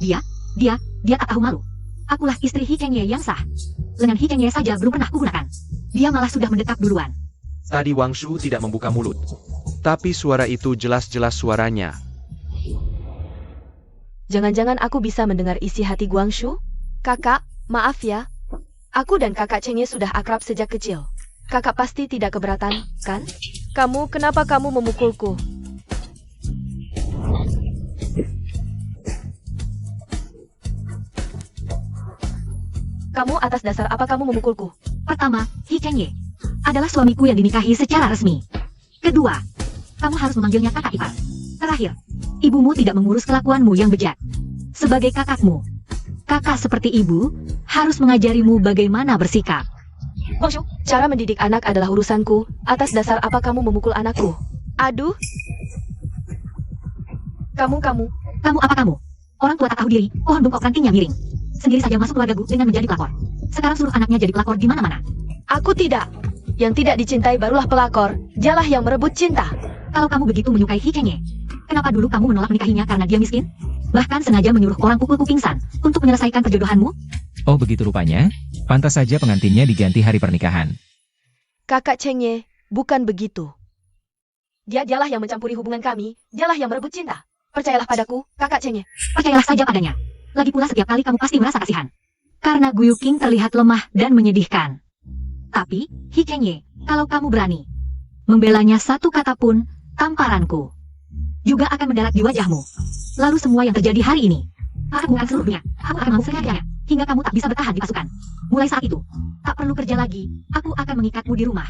Dia tak tahu malu. Akulah istri Hi Chengye yang sah. Lengan Hi Chengye saja belum pernah kugunakan. Dia malah sudah mendekat duluan. Tadi Wang Shu tidak membuka mulut. Tapi suara itu jelas-jelas suaranya. Jangan-jangan aku bisa mendengar isi hati Guangshu? Kakak, maaf ya. Aku dan kakak Chengye sudah akrab sejak kecil. Kakak pasti tidak keberatan, kan? Kenapa kamu memukulku? Kamu atas dasar apa kamu memukulku? Pertama, Hi Chengye adalah suamiku yang dinikahi secara resmi. Kedua, kamu harus memanggilnya kakak ipar. Terakhir, ibumu tidak mengurus kelakuanmu yang bejat. Sebagai kakakmu, kakak seperti ibu harus mengajarimu bagaimana bersikap. Guangshu, cara mendidik anak adalah urusanku. Atas dasar apa kamu memukul anakku? Aduh. Kamu. Kamu apa kamu? Orang tua tak tahu diri, pohon bengkok rantingnya miring. Sendiri saja masuk keluargaku dengan menjadi pelakor. Sekarang seluruh anaknya jadi pelakor di mana-mana. Aku tidak. Yang tidak dicintai barulah pelakor. Dialah yang merebut cinta. Kalau kamu begitu menyukai Hi Chengye, kenapa dulu kamu menolak menikahinya karena dia miskin? Bahkan sengaja menyuruh orang pukulku pingsan untuk menyelesaikan perjodohanmu? Oh begitu rupanya, pantas saja pengantinnya diganti hari pernikahan. Kakak Chengye, bukan begitu. Dialah yang mencampuri hubungan kami, dialah yang merebut cinta. Percayalah padaku, kakak Chengye. Percayalah saja padanya. Lagi pula setiap kali kamu pasti merasa kasihan. Karena Gu Yuqing terlihat lemah dan menyedihkan. Tapi, Hi Chengye, kalau kamu berani membelanya satu kata pun, tamparanku juga akan mendarat di wajahmu. Lalu semua yang terjadi hari ini akan mengubah seluruh dunia. Aku akan memukulnya hingga kamu tak bisa bertahan di pasukan. Mulai saat itu, tak perlu kerja lagi. Aku akan mengikatmu di rumah.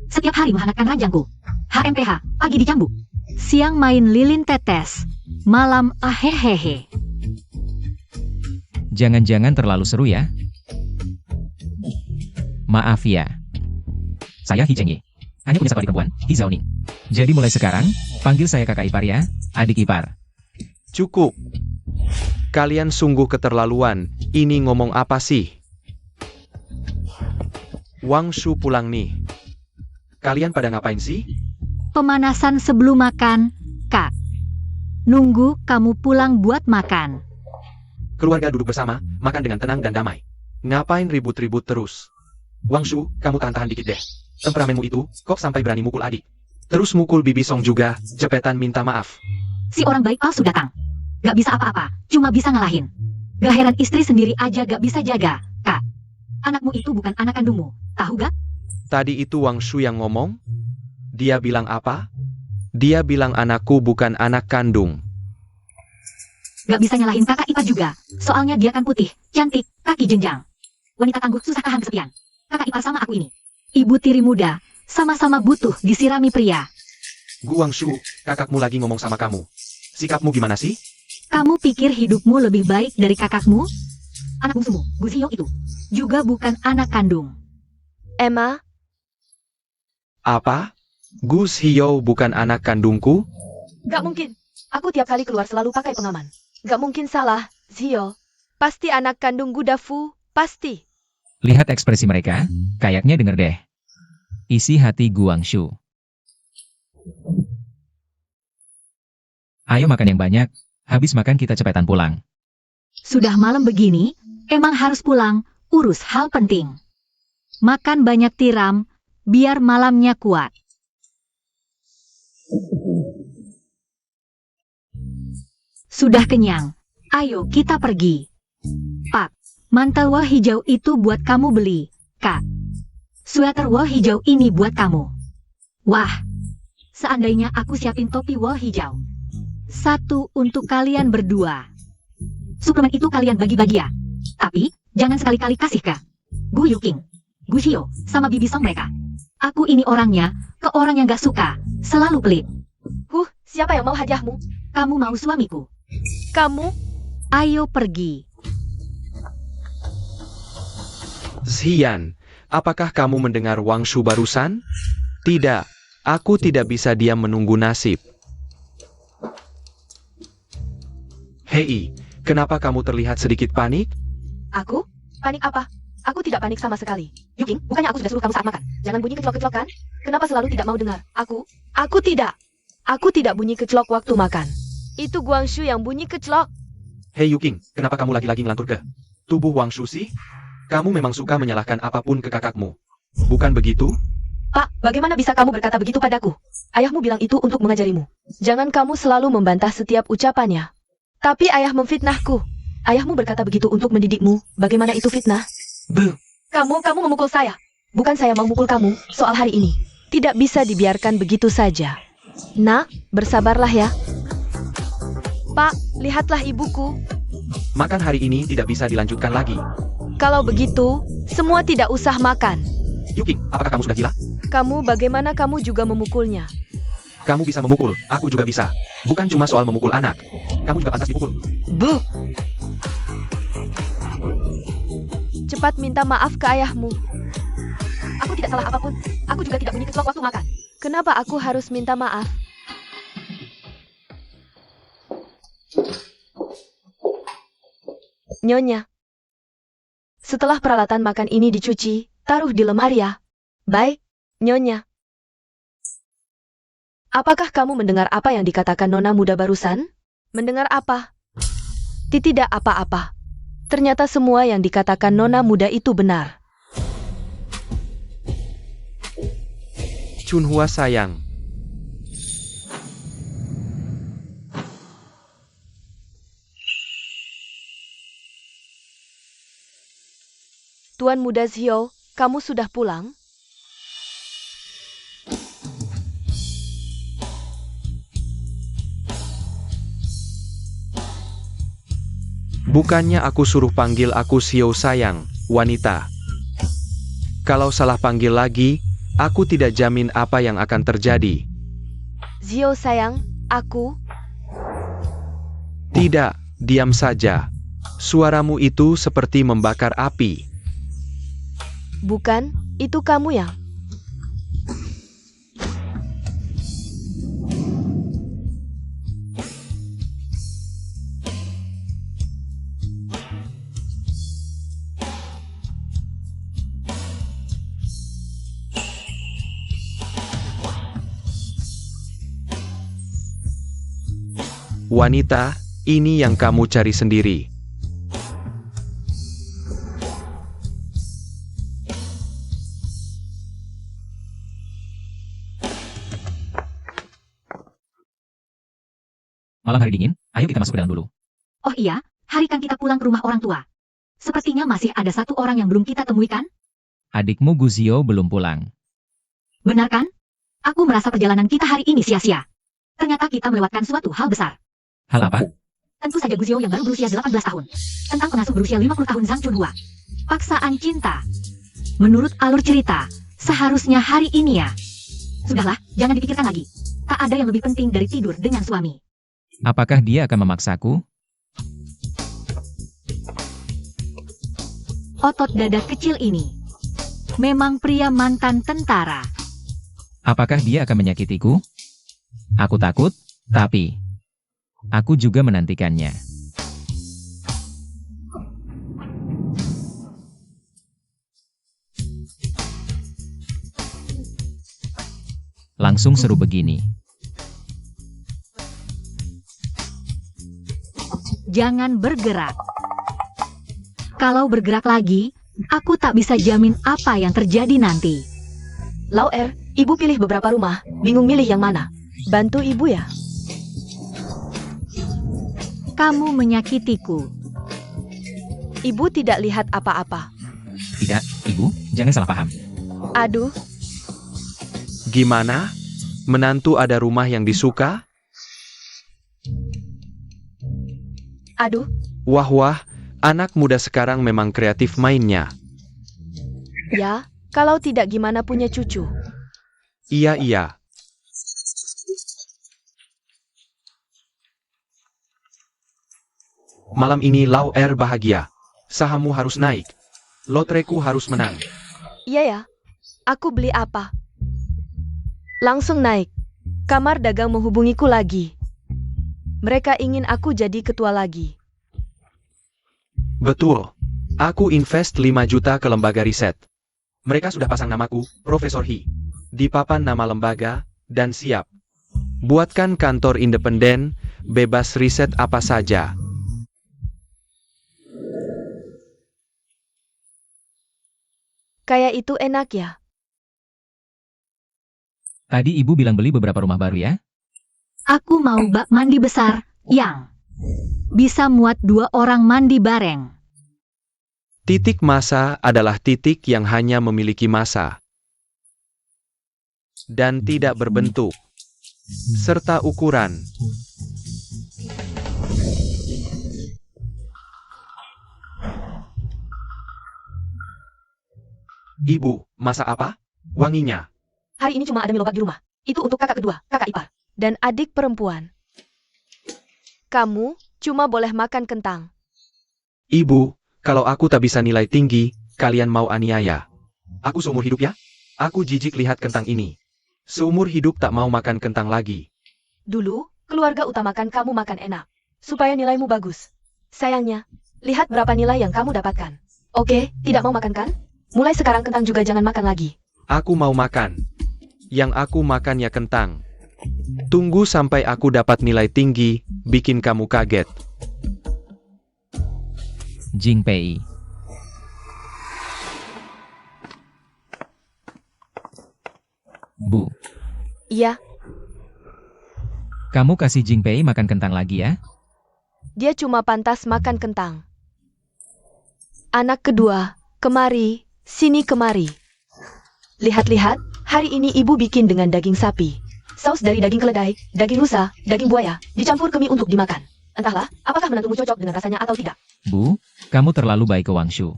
Setiap hari menghangatkan ranjangku. HMPH, pagi di cambuk. Siang main lilin tetes. Malam ahehehe. Jangan-jangan terlalu seru ya? Maaf ya. Saya Hi Chengye. Hanya punya satu adik perempuan, Hi Zaoning. Jadi mulai sekarang, panggil saya kakak ipar ya, adik ipar. Cukup. Kalian sungguh keterlaluan. Ini ngomong apa sih? Wang Shu pulang nih. Kalian pada ngapain sih? Pemanasan sebelum makan, Kak. Nunggu kamu pulang buat makan. Keluarga duduk bersama, makan dengan tenang dan damai. Ngapain ribut-ribut terus? Wang Shu, kamu tahan-tahan dikit deh. Temperamenmu itu, kok sampai berani mukul adik? Terus mukul Bibi Song juga, cepetan minta maaf. Si orang baik palsu datang. Gak bisa apa-apa, cuma bisa ngalahin. Gak heran istri sendiri aja gak bisa jaga, Kak. Anakmu itu bukan anak kandungmu, tahu gak? Tadi itu Wang Shu yang ngomong? Dia bilang apa? Dia bilang anakku bukan anak kandung. Gak bisa nyalahin kakak ipar juga, soalnya dia kan putih, cantik, kaki jenjang. Wanita tangguh susah tahan kesepian. Kakak ipar sama aku ini. Ibu tiri muda, sama-sama butuh disirami pria. Gu Wang Shu, kakakmu lagi ngomong sama kamu. Sikapmu gimana sih? Kamu pikir hidupmu lebih baik dari kakakmu? Anak bungsumu, Gu Ziyong itu, juga bukan anak kandung. Emma? Apa? Gu Ziyong bukan anak kandungku? Gak mungkin. Aku tiap kali keluar selalu pakai pengaman. Gak mungkin salah, Zio. Pasti anak kandung Gu Dafu, pasti. Lihat ekspresi mereka, kayaknya denger deh. Isi hati Guangshu. Ayo makan yang banyak, habis makan kita cepetan pulang. Sudah malam begini, emang harus pulang, urus hal penting. Makan banyak tiram, biar malamnya kuat. Sudah kenyang, ayo kita pergi. Pak, mantel wol hijau itu buat kamu beli, Kak. Sweater wol hijau ini buat kamu. Wah, seandainya aku siapin topi wol hijau. Satu untuk kalian berdua. Suplemen itu kalian bagi-bagi ya. Tapi, jangan sekali-kali kasih ke Gu Yuqing, Gu Xiao, sama Bibi Song mereka. Aku ini orangnya, ke orang yang gak suka, selalu pelit. Siapa yang mau hadiahmu? Kamu mau suamiku? Kamu? Ayo pergi. Zian, apakah kamu mendengar Wang Shu barusan? Tidak, aku tidak bisa diam menunggu nasib. Hei, kenapa kamu terlihat sedikit panik? Aku? Panik apa? Aku tidak panik sama sekali. Yuqing, bukannya aku sudah suruh kamu saat makan. Jangan bunyi kecelok-kecelok kan? Kenapa selalu tidak mau dengar? Aku tidak. Aku tidak bunyi kecelok waktu makan. Itu Guangshu yang bunyi kecelok. Hei Yuking, kenapa kamu lagi-lagi ngelantur ke tubuh Wang Shu sih? Kamu memang suka menyalahkan apapun ke kakakmu. Bukan begitu? Pak, bagaimana bisa kamu berkata begitu padaku? Ayahmu bilang itu untuk mengajarimu. Jangan kamu selalu membantah setiap ucapannya. Tapi ayah memfitnahku. Ayahmu berkata begitu untuk mendidikmu. Bagaimana itu fitnah? Be, Kamu memukul saya. Bukan saya memukul kamu soal hari ini. Tidak bisa dibiarkan begitu saja. Nak, bersabarlah ya. Pak, lihatlah ibuku. makan hari ini tidak bisa dilanjutkan lagi. Kalau begitu, semua tidak usah makan. Yuking, apakah kamu sudah gila? Kamu bagaimana kamu juga memukulnya? Kamu bisa memukul, aku juga bisa. Bukan cuma soal memukul anak. Kamu juga pantas dipukul. Bu. Cepat minta maaf ke ayahmu. Aku tidak salah apapun. Aku juga tidak bunyi keselak waktu makan. Kenapa aku harus minta maaf? Nyonya. Setelah peralatan makan ini dicuci, taruh di lemari ya. Baik, Nyonya. Apakah kamu mendengar apa yang dikatakan nona muda barusan? Mendengar apa? Tidak apa-apa. Ternyata semua yang dikatakan nona muda itu benar. Chunhua sayang. Tuan Muda Zhou, kamu sudah pulang? Bukannya aku suruh panggil aku Xiao sayang, wanita. Kalau salah panggil lagi, aku tidak jamin apa yang akan terjadi. Zhou sayang, aku... Tidak, diam saja. Suaramu itu seperti membakar api. Bukan, itu kamu yang... Wanita, ini yang kamu cari sendiri. Malam hari dingin, ayo kita masuk ke dalam dulu. Oh iya, hari kan kita pulang ke rumah orang tua. Sepertinya masih ada satu orang yang belum kita temui kan? Adikmu Guzio belum pulang. Benar kan? Aku merasa perjalanan kita hari ini sia-sia. Ternyata kita melewatkan suatu hal besar. Hal apa? Tentu saja Guzio yang baru berusia 18 tahun. Tentang pengasuh berusia 50 tahun Zhang Chunhua. Paksaan cinta. Menurut alur cerita, seharusnya hari ini ya. Sudahlah, jangan dipikirkan lagi. Tak ada yang lebih penting dari tidur dengan suami. Apakah dia akan memaksaku? Otot dada kecil ini. Memang pria mantan tentara. Apakah dia akan menyakitiku? Aku takut, tapi... aku juga menantikannya. Langsung seru begini. Jangan bergerak. Kalau bergerak lagi, aku tak bisa jamin apa yang terjadi nanti. Lau ibu pilih beberapa rumah, bingung milih yang mana. Bantu ibu ya. Kamu menyakitiku. Ibu tidak lihat apa-apa. Tidak, ibu, jangan salah paham. Aduh, Gimana? Menantu ada rumah yang disuka? aduh, Wah, anak muda sekarang memang kreatif mainnya. ya, kalau tidak gimana punya cucu. Iya. Malam ini Lau bahagia. Sahammu harus naik. Lotreku harus menang. Iya ya, aku beli apa? Langsung naik. Kamar dagang menghubungiku lagi. Mereka ingin aku jadi ketua lagi. Betul. Aku invest 5 juta ke lembaga riset. Mereka sudah pasang namaku, Profesor He. Di papan nama lembaga, dan siap. Buatkan kantor independen, bebas riset apa saja. Kayak itu enak ya. Tadi ibu bilang beli beberapa rumah baru ya? Aku mau bak mandi besar yang bisa muat 2 orang mandi bareng. Titik massa adalah titik yang hanya memiliki massa dan tidak berbentuk, serta ukuran. Ibu, masa apa? Wanginya. Hari ini cuma ada mie lobak di rumah. Itu untuk kakak kedua, kakak ipar. Dan adik perempuan. Kamu cuma boleh makan kentang. Ibu, kalau aku tak bisa nilai tinggi, kalian mau aniaya. Aku seumur hidup ya? Aku jijik lihat kentang ini. Seumur hidup tak mau makan kentang lagi. Dulu, keluarga utamakan kamu makan enak. Supaya nilaimu bagus. Sayangnya, lihat berapa nilai yang kamu dapatkan. Oke, tidak mau makan kan? Mulai sekarang kentang juga jangan makan lagi. Aku mau makan. Yang aku makan ya kentang. Tunggu sampai aku dapat nilai tinggi, bikin kamu kaget. Jingpei. Bu, Iya, kamu kasih Jingpei makan kentang lagi ya? dia cuma pantas makan kentang. Anak kedua, kemari, sini kemari. Lihat-lihat, hari ini ibu bikin dengan daging sapi. Saus dari daging keledai, daging rusa, daging buaya, dicampur ke mie untuk dimakan. Entahlah, apakah menantumu cocok dengan rasanya atau tidak. Bu, kamu terlalu baik ke Wangshu.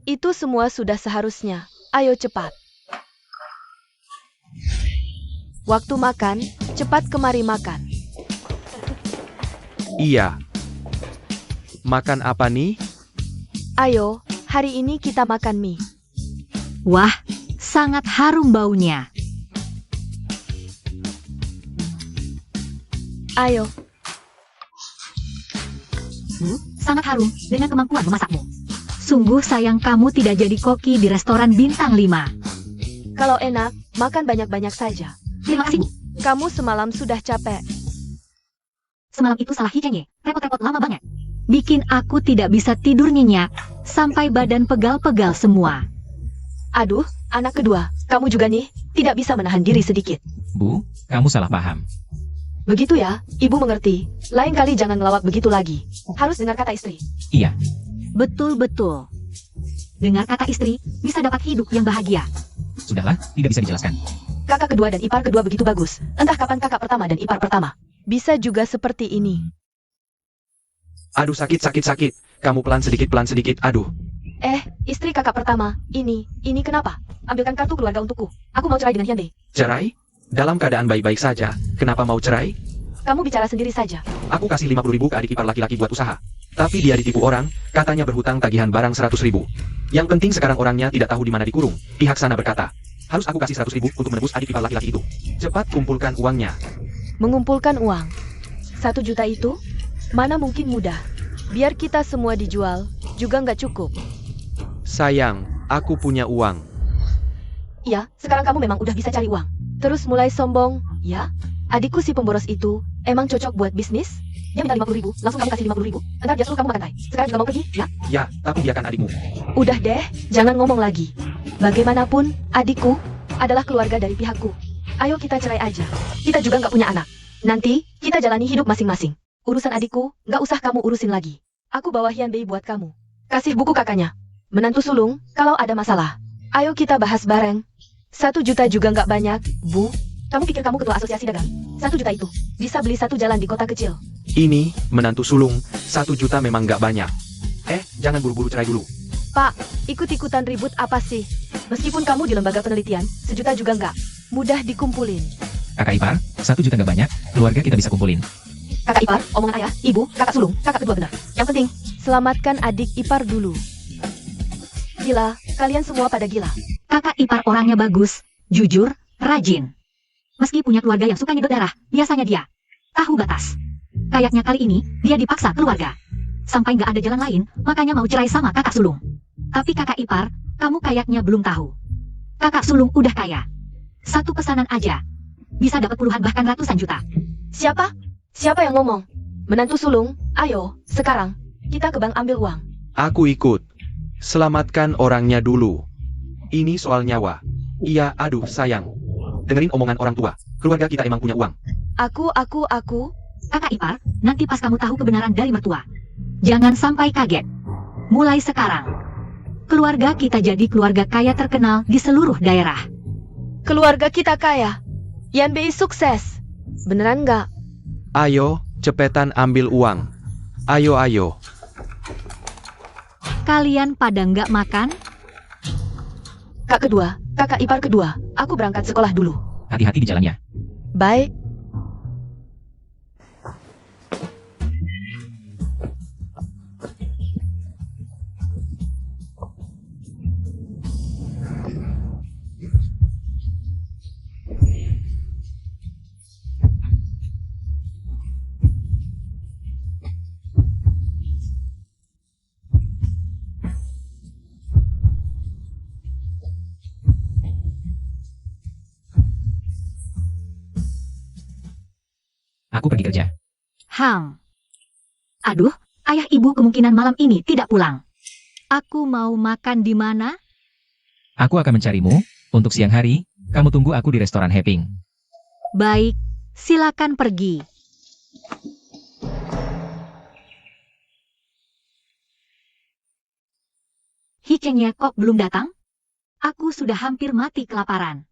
Itu semua sudah seharusnya. Ayo cepat. Waktu makan, cepat kemari makan. Iya. Makan apa nih? Ayo, hari ini kita makan mie. Wah, sangat harum baunya. Ayo, Bu, sangat harum dengan kemampuan memasakmu. Sungguh sayang kamu tidak jadi koki di restoran bintang 5. kalau enak, makan banyak-banyak saja. Terima kasih, Bu. Kamu semalam sudah capek. Semalam itu salah Hikenye, repot-repot lama banget. Bikin aku tidak bisa tidur nyenyak, sampai badan pegal-pegal semua. Aduh, anak kedua, kamu juga nih, tidak bisa menahan diri sedikit. Bu, kamu salah paham. Begitu ya, ibu mengerti. Lain kali jangan ngelawak begitu lagi. Harus dengar kata istri. Iya, Betul-betul. Dengar kata istri, bisa dapat hidup yang bahagia. sudahlah, tidak bisa dijelaskan. Kakak kedua dan ipar kedua begitu bagus. Entah kapan kakak pertama dan ipar pertama. Bisa juga seperti ini. Aduh sakit. Kamu pelan sedikit, aduh. Istri kakak pertama, ini kenapa? Ambilkan kartu keluarga untukku. Aku mau cerai dengan Hyundai. Cerai? Dalam keadaan baik-baik saja, kenapa mau cerai? Kamu bicara sendiri saja. Aku kasih 50.000 ke adik ipar laki-laki buat usaha. Tapi dia ditipu orang, katanya berhutang tagihan barang 100.000. Yang penting sekarang orangnya tidak tahu di mana dikurung. Pihak sana berkata, harus aku kasih 100.000 untuk menebus adik ipar laki-laki itu. Cepat kumpulkan uangnya. Mengumpulkan uang. 1 juta itu? Mana mungkin mudah. Biar kita semua dijual, juga nggak cukup. Sayang, aku punya uang. Iya, sekarang kamu memang udah bisa cari uang. Terus mulai sombong, ya? Adikku si pemboros itu, emang cocok buat bisnis? Dia minta 50.000, langsung kamu kasih 50.000. Entar dia suruh kamu makan tai. Sekarang juga mau pergi, ya? Ya, tapi dia kan adikmu. Udah deh, jangan ngomong lagi. Bagaimanapun, adikku adalah keluarga dari pihakku. Ayo kita cerai aja. Kita juga nggak punya anak. Nanti, kita jalani hidup masing-masing. Urusan adikku, nggak usah kamu urusin lagi. Aku bawa Hyundai buat kamu. Kasih buku kakaknya. Menantu sulung, kalau ada masalah. Ayo kita bahas bareng. 1 juta juga nggak banyak, Bu. Kamu pikir kamu ketua asosiasi dagang? 1 juta itu bisa beli 1 jalan di kota kecil. Ini, menantu sulung, 1 juta memang nggak banyak. Jangan buru-buru cerai dulu. Pak, ikut-ikutan ribut apa sih? Meskipun kamu di lembaga penelitian, 1 juta juga nggak mudah dikumpulin. Kakak ipar, 1 juta nggak banyak, keluarga kita bisa kumpulin. Kakak ipar, omongan ayah, ibu, kakak sulung, kakak kedua benar. Yang penting, selamatkan adik ipar dulu. Gila, kalian semua pada gila. Kakak ipar orangnya bagus, jujur, rajin. Meski punya keluarga yang suka nyedot darah, biasanya dia tahu batas. Kayaknya kali ini, dia dipaksa keluarga. Sampai nggak ada jalan lain, makanya mau cerai sama kakak sulung. Tapi kakak ipar, kamu kayaknya belum tahu. Kakak sulung udah kaya. 1 pesanan aja, bisa dapat puluhan bahkan ratusan juta. Siapa? Siapa yang ngomong? Menantu sulung, ayo, sekarang, kita ke bank ambil uang. Aku ikut. Selamatkan orangnya dulu. Ini soal nyawa. Iya, aduh sayang. Dengerin omongan orang tua. Keluarga kita emang punya uang. Aku. Kakak ipar, nanti pas kamu tahu kebenaran dari mertua, jangan sampai kaget. Mulai sekarang, keluarga kita jadi keluarga kaya terkenal di seluruh daerah. Keluarga kita kaya. Yan Bei sukses. Beneran nggak? Ayo, cepetan ambil uang. Ayo. Kalian pada nggak makan? Kakak ipar kedua, aku berangkat sekolah dulu. Hati-hati di jalannya. Baik. Aku pergi kerja. Aduh, ayah ibu kemungkinan malam ini tidak pulang. Aku mau makan di mana? Aku akan mencarimu. Untuk siang hari, kamu tunggu aku di restoran Heping. Baik, silakan pergi. Hikengnya kok belum datang? Aku sudah hampir mati kelaparan.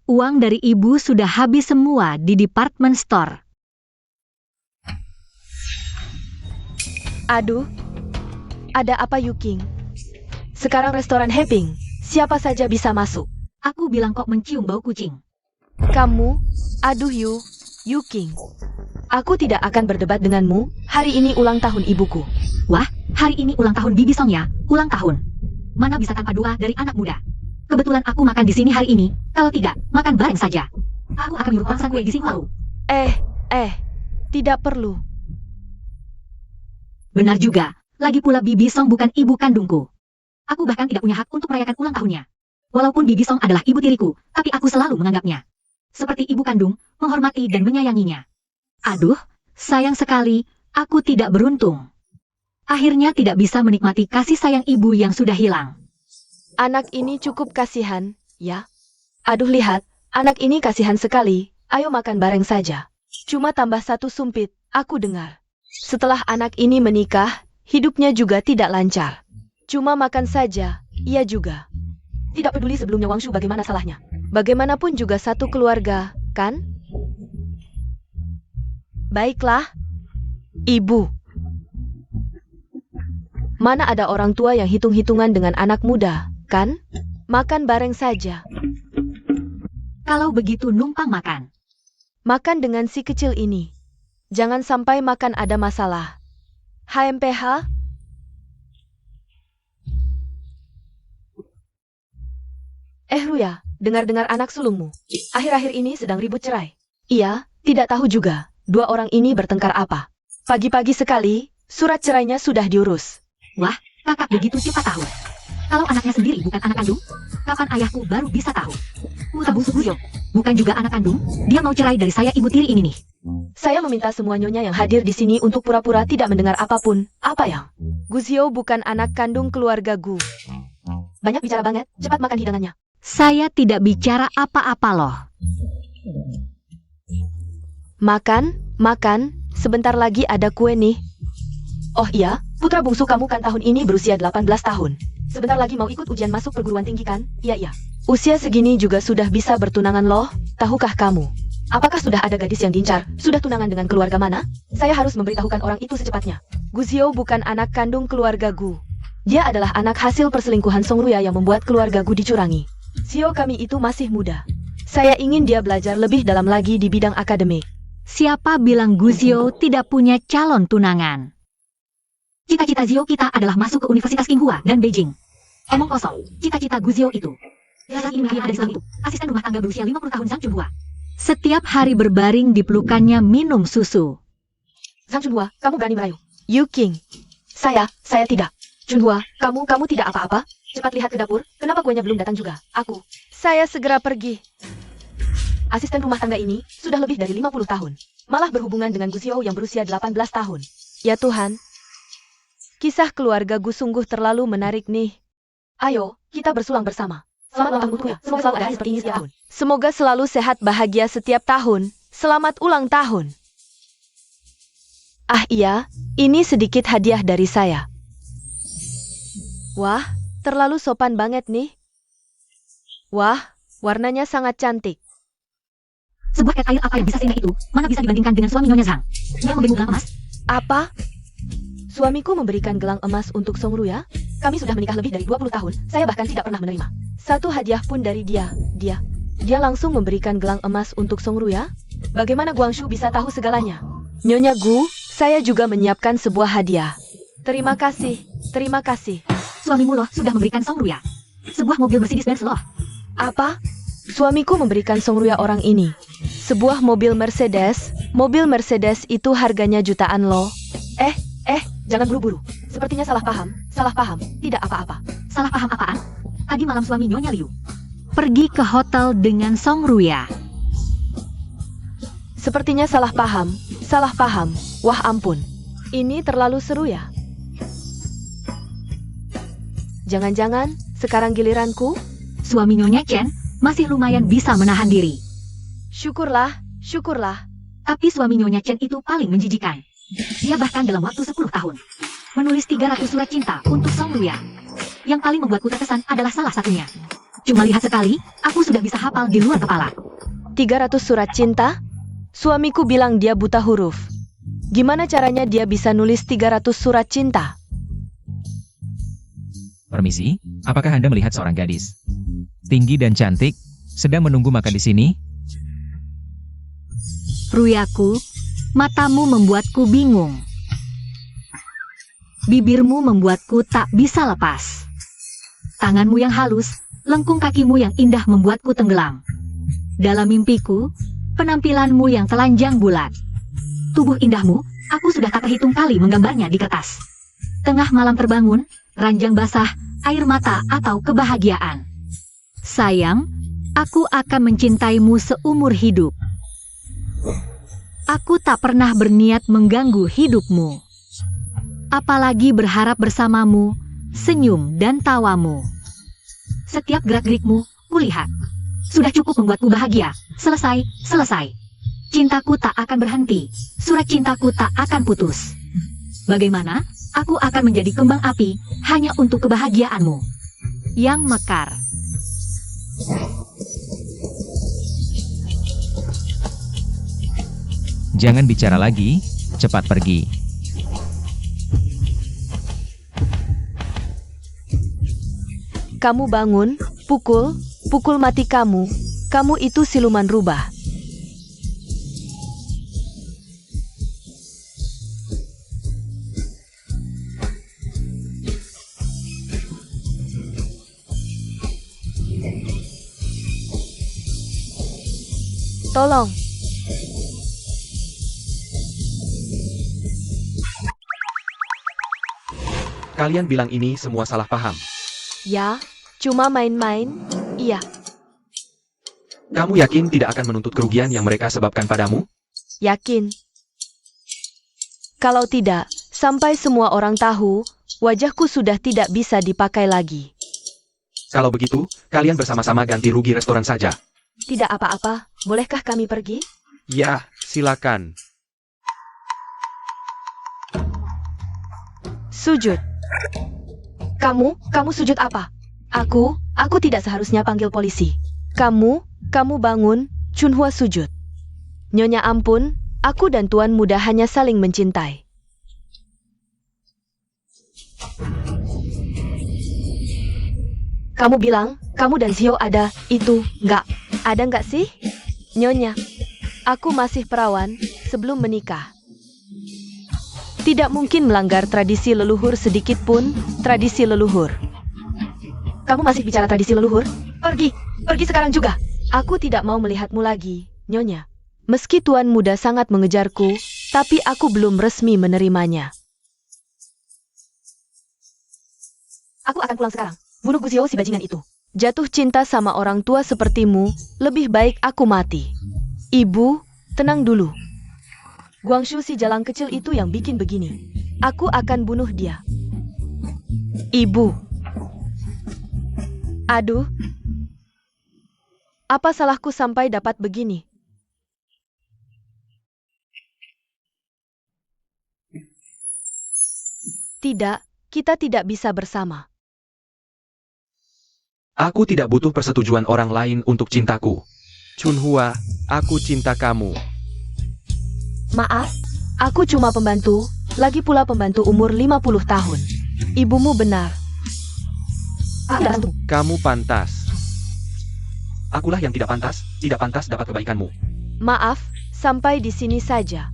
Uang dari ibu sudah habis semua di department store. Aduh. Ada apa Yuking? Sekarang restoran Heping. Siapa saja bisa masuk. Aku bilang kok mencium bau kucing. Kamu? Aduh Yuking. Aku tidak akan berdebat denganmu. Hari ini ulang tahun ibuku. Wah, hari ini ulang tahun Bibi Song ya, ulang tahun. Mana bisa tanpa doa dari anak muda. Kebetulan aku makan di sini hari ini, kalau tidak, makan bareng saja. Aku akan nyuruh pangsa kue di sini lalu. Tidak perlu. Benar juga, lagi pula Bibi Song bukan ibu kandungku. Aku bahkan tidak punya hak untuk merayakan ulang tahunnya. Walaupun Bibi Song adalah ibu tiriku, tapi aku selalu menganggapnya seperti ibu kandung, menghormati dan menyayanginya. Aduh, sayang sekali, aku tidak beruntung. Akhirnya tidak bisa menikmati kasih sayang ibu yang sudah hilang. Anak ini cukup kasihan, ya. Aduh lihat, anak ini kasihan sekali. Ayo makan bareng saja. Cuma tambah satu sumpit, aku dengar. Setelah anak ini menikah, hidupnya juga tidak lancar. Cuma makan saja, ia juga. Tidak peduli sebelumnya Wang Shu bagaimana salahnya. Bagaimanapun juga satu keluarga, kan? Baiklah. Ibu. Mana ada orang tua yang hitung-hitungan dengan anak muda, kan? Makan bareng saja. Kalau begitu numpang makan. Makan dengan si kecil ini. Jangan sampai makan ada masalah. HMPH? Ruya, dengar-dengar anak sulungmu. Akhir-akhir ini sedang ribut cerai. Iya, tidak tahu juga. Dua orang ini bertengkar apa. Pagi-pagi sekali, surat cerainya sudah diurus. Wah, kakak begitu cepat tahu. Kalau anaknya sendiri bukan anak kandung, kapan ayahku baru bisa tahu? Tabu Suguyo, bukan juga anak kandung, dia mau cerai dari saya ibu tiri ini nih. Saya meminta semua nyonya yang hadir di sini untuk pura-pura tidak mendengar apapun. Apa yang? Guzio bukan anak kandung keluarga Gu. Banyak bicara banget, cepat makan hidangannya. Saya tidak bicara apa-apa loh. Makan, sebentar lagi ada kue nih. Oh iya, putra bungsu kamu kan tahun ini berusia 18 tahun. Sebentar lagi mau ikut ujian masuk perguruan tinggi kan? Iya. Usia segini juga sudah bisa bertunangan loh, tahukah kamu? Apakah sudah ada gadis yang diincar? Sudah tunangan dengan keluarga mana? Saya harus memberitahukan orang itu secepatnya. Guzio bukan anak kandung keluarga Gu. Dia adalah anak hasil perselingkuhan Song Ruya yang membuat keluarga Gu dicurangi. Sio kami itu masih muda. Saya ingin dia belajar lebih dalam lagi di bidang akademik. Siapa bilang Guzio tidak punya calon tunangan? Cita-cita Zio kita adalah masuk ke Universitas Qinghua dan Beijing. Omong kosong, cita-cita Guzio itu. Saat ini dia ada di itu, asisten rumah tangga berusia 50 tahun Zhang Chunhua. Setiap hari berbaring di pelukannya minum susu. Zhang Chunhua, kamu berani merayu? Yuking. Saya tidak. Chunhua, kamu tidak apa-apa? Cepat lihat ke dapur, kenapa kuenya belum datang juga? Aku. Saya segera pergi. Asisten rumah tangga ini sudah lebih dari 50 tahun. Malah berhubungan dengan Guzio yang berusia 18 tahun. Ya Tuhan. Kisah keluarga Gu sungguh terlalu menarik nih. Ayo, kita bersulang bersama. Selamat ulang tahun ya. Semoga selalu ada hari seperti ini setiap tahun. Semoga selalu sehat bahagia setiap tahun. Selamat ulang tahun. Ah iya, ini sedikit hadiah dari saya. Wah, terlalu sopan banget nih. Wah, warnanya sangat cantik. Sebuah cat air apa yang bisa seindah itu, mana bisa dibandingkan dengan suami Nyonya Zhang? Dia memberimu gelang emas. Apa? Suamiku memberikan gelang emas untuk Song Ruya? Kami sudah menikah lebih dari 20 tahun. Saya bahkan tidak pernah menerima satu hadiah pun dari dia. Dia langsung memberikan gelang emas untuk Song Ruya? Bagaimana Guangshu bisa tahu segalanya? Nyonya Gu, saya juga menyiapkan sebuah hadiah. Terima kasih. Terima kasih. Suamimu loh sudah memberikan Song Ruya sebuah mobil Mercedes-Benz loh. Apa? Suamiku memberikan Song Ruya orang ini sebuah mobil Mercedes. Mobil Mercedes itu harganya jutaan loh. Jangan buru-buru. Sepertinya salah paham. Salah paham. Tidak apa-apa. Salah paham apaan? Tadi malam suami Nyonya Liu pergi ke hotel dengan Song Ruya. Sepertinya salah paham. Salah paham. Wah ampun. Ini terlalu seru ya. Jangan-jangan sekarang giliranku? Suami Nyonya Chen masih lumayan bisa menahan diri. Syukurlah. Tapi suami Nyonya Chen itu paling menjijikan. Dia bahkan dalam waktu 10 tahun menulis 300 surat cinta untuk Song Ruya. Yang paling membuatku terkesan adalah salah satunya. Cuma lihat sekali, aku sudah bisa hafal di luar kepala. 300 surat cinta? Suamiku bilang dia buta huruf. Gimana caranya dia bisa nulis 300 surat cinta? Permisi, apakah Anda melihat seorang gadis tinggi dan cantik sedang menunggu makan di sini? Ruyaku, matamu membuatku bingung. Bibirmu membuatku tak bisa lepas. Tanganmu yang halus, lengkung kakimu yang indah membuatku tenggelam. Dalam mimpiku, penampilanmu yang telanjang bulat. Tubuh indahmu, aku sudah tak terhitung kali menggambarnya di kertas. Tengah malam terbangun, ranjang basah, air mata atau kebahagiaan. Sayang, aku akan mencintaimu seumur hidup. Aku tak pernah berniat mengganggu hidupmu. Apalagi berharap bersamamu, senyum dan tawamu. Setiap gerak-gerikmu, kulihat. Sudah cukup membuatku bahagia. Selesai. Cintaku tak akan berhenti. Surat cintaku tak akan putus. Bagaimana? Aku akan menjadi kembang api hanya untuk kebahagiaanmu. Yang mekar. Jangan bicara lagi, cepat pergi. Kamu bangun, pukul mati kamu. Kamu itu siluman rubah. Tolong. Kalian bilang ini semua salah paham. Ya, cuma main-main. Iya. Kamu yakin tidak akan menuntut kerugian yang mereka sebabkan padamu? Yakin. Kalau tidak, sampai semua orang tahu, wajahku sudah tidak bisa dipakai lagi. Kalau begitu, kalian bersama-sama ganti rugi restoran saja. Tidak apa-apa, bolehkah kami pergi? Ya, silakan. Sujud. Kamu sujud apa? Aku tidak seharusnya panggil polisi. Kamu bangun, Chunhua sujud. Nyonya ampun, aku dan Tuan Muda hanya saling mencintai. Kamu bilang, kamu dan Xiao ada, itu, nggak sih? Nyonya, aku masih perawan, sebelum menikah. Tidak mungkin melanggar tradisi leluhur sedikit pun, tradisi leluhur. Kamu masih bicara tradisi leluhur? Pergi sekarang juga. Aku tidak mau melihatmu lagi, Nyonya. Meski Tuan Muda sangat mengejarku, tapi aku belum resmi menerimanya. Aku akan pulang sekarang. Bunuh Gu Xiao si bajingan itu. Jatuh cinta sama orang tua sepertimu, lebih baik aku mati. Ibu, tenang dulu. Guangshu si jalang kecil itu yang bikin begini. Aku akan bunuh dia. Ibu. Aduh, Apa salahku sampai dapat begini? Tidak, kita tidak bisa bersama. Aku tidak butuh persetujuan orang lain untuk cintaku. Chunhua, aku cinta kamu. Maaf, aku cuma pembantu, lagi pula pembantu umur 50 tahun. Ibumu benar. Kamu pantas. Akulah yang tidak pantas dapat kebaikanmu. Maaf, sampai di sini saja.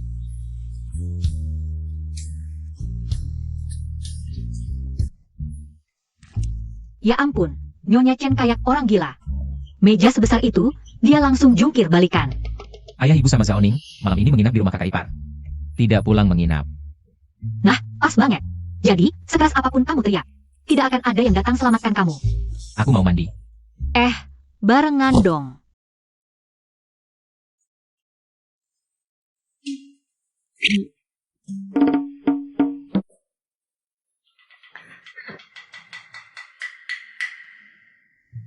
Ya ampun, Nyonya Chen kayak orang gila. Meja sebesar itu, dia langsung jungkir balikan. Ayah ibu sama Zaoning, malam ini menginap di rumah kakak ipar. Tidak pulang menginap. Nah, pas banget. Jadi, sekeras apapun kamu teriak, tidak akan ada yang datang selamatkan kamu. Aku mau mandi. Barengan dong.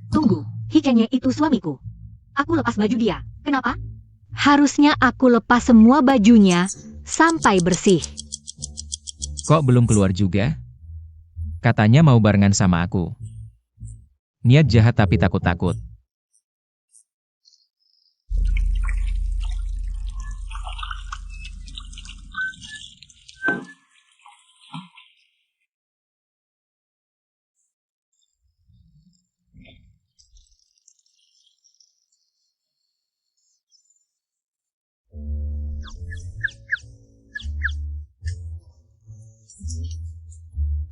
Tunggu, Hikenye itu suamiku. Aku lepas baju dia. Kenapa? Harusnya aku lepas semua bajunya sampai bersih. Kok belum keluar juga? Katanya mau barengan sama aku. Niat jahat tapi takut-takut.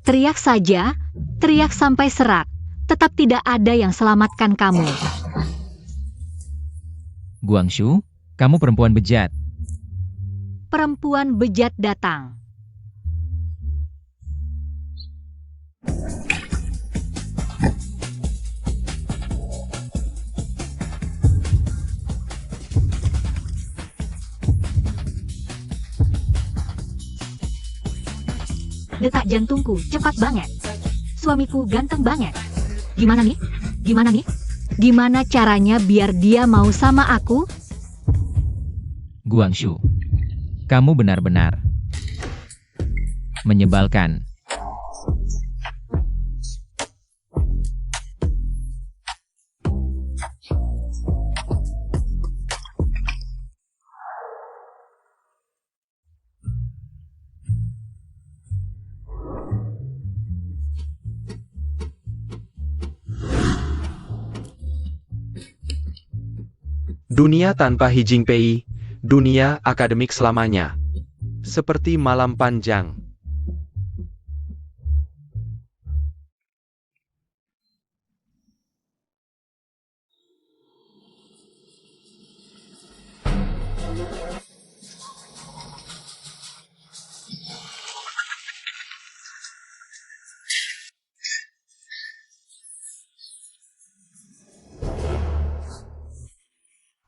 Teriak saja, teriak sampai serak. Tetap tidak ada yang selamatkan kamu. Guangshu, kamu perempuan bejat. Perempuan bejat datang. Detak jantungku cepat banget. Suamiku ganteng banget. Gimana nih? Gimana nih? Gimana caranya biar dia mau sama aku? Guangshu, kamu benar-benar menyebalkan. Dunia tanpa Hi Jingpei, dunia akademik selamanya. Seperti malam panjang.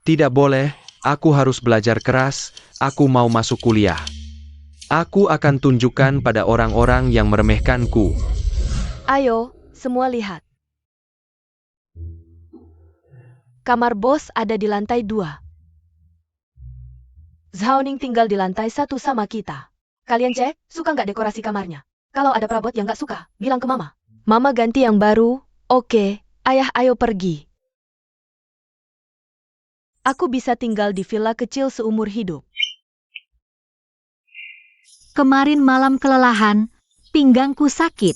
Tidak boleh, aku harus belajar keras, aku mau masuk kuliah. Aku akan tunjukkan pada orang-orang yang meremehkanku. Ayo, semua lihat. Kamar bos ada di lantai 2. Zaoning tinggal di lantai 1 sama kita. Kalian cek, suka nggak dekorasi kamarnya? Kalau ada perabot yang nggak suka, bilang ke mama. Mama ganti yang baru, oke, ayah ayo pergi. Aku bisa tinggal di villa kecil seumur hidup. Kemarin malam kelelahan, pinggangku sakit.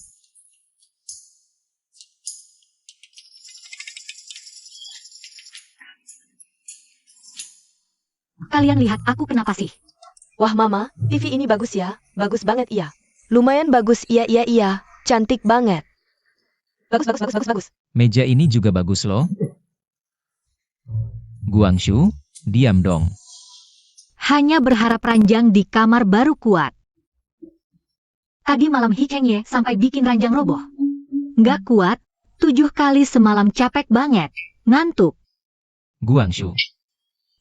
Kalian lihat aku kenapa sih? Wah mama, TV ini bagus ya, bagus banget iya. Lumayan bagus iya, cantik banget. Bagus. Meja ini juga bagus loh. Guangshu, diam dong. Hanya berharap ranjang di kamar baru kuat. Tadi malam Hikenye sampai bikin ranjang roboh. Nggak kuat, 7 kali semalam capek banget, ngantuk. Guangshu,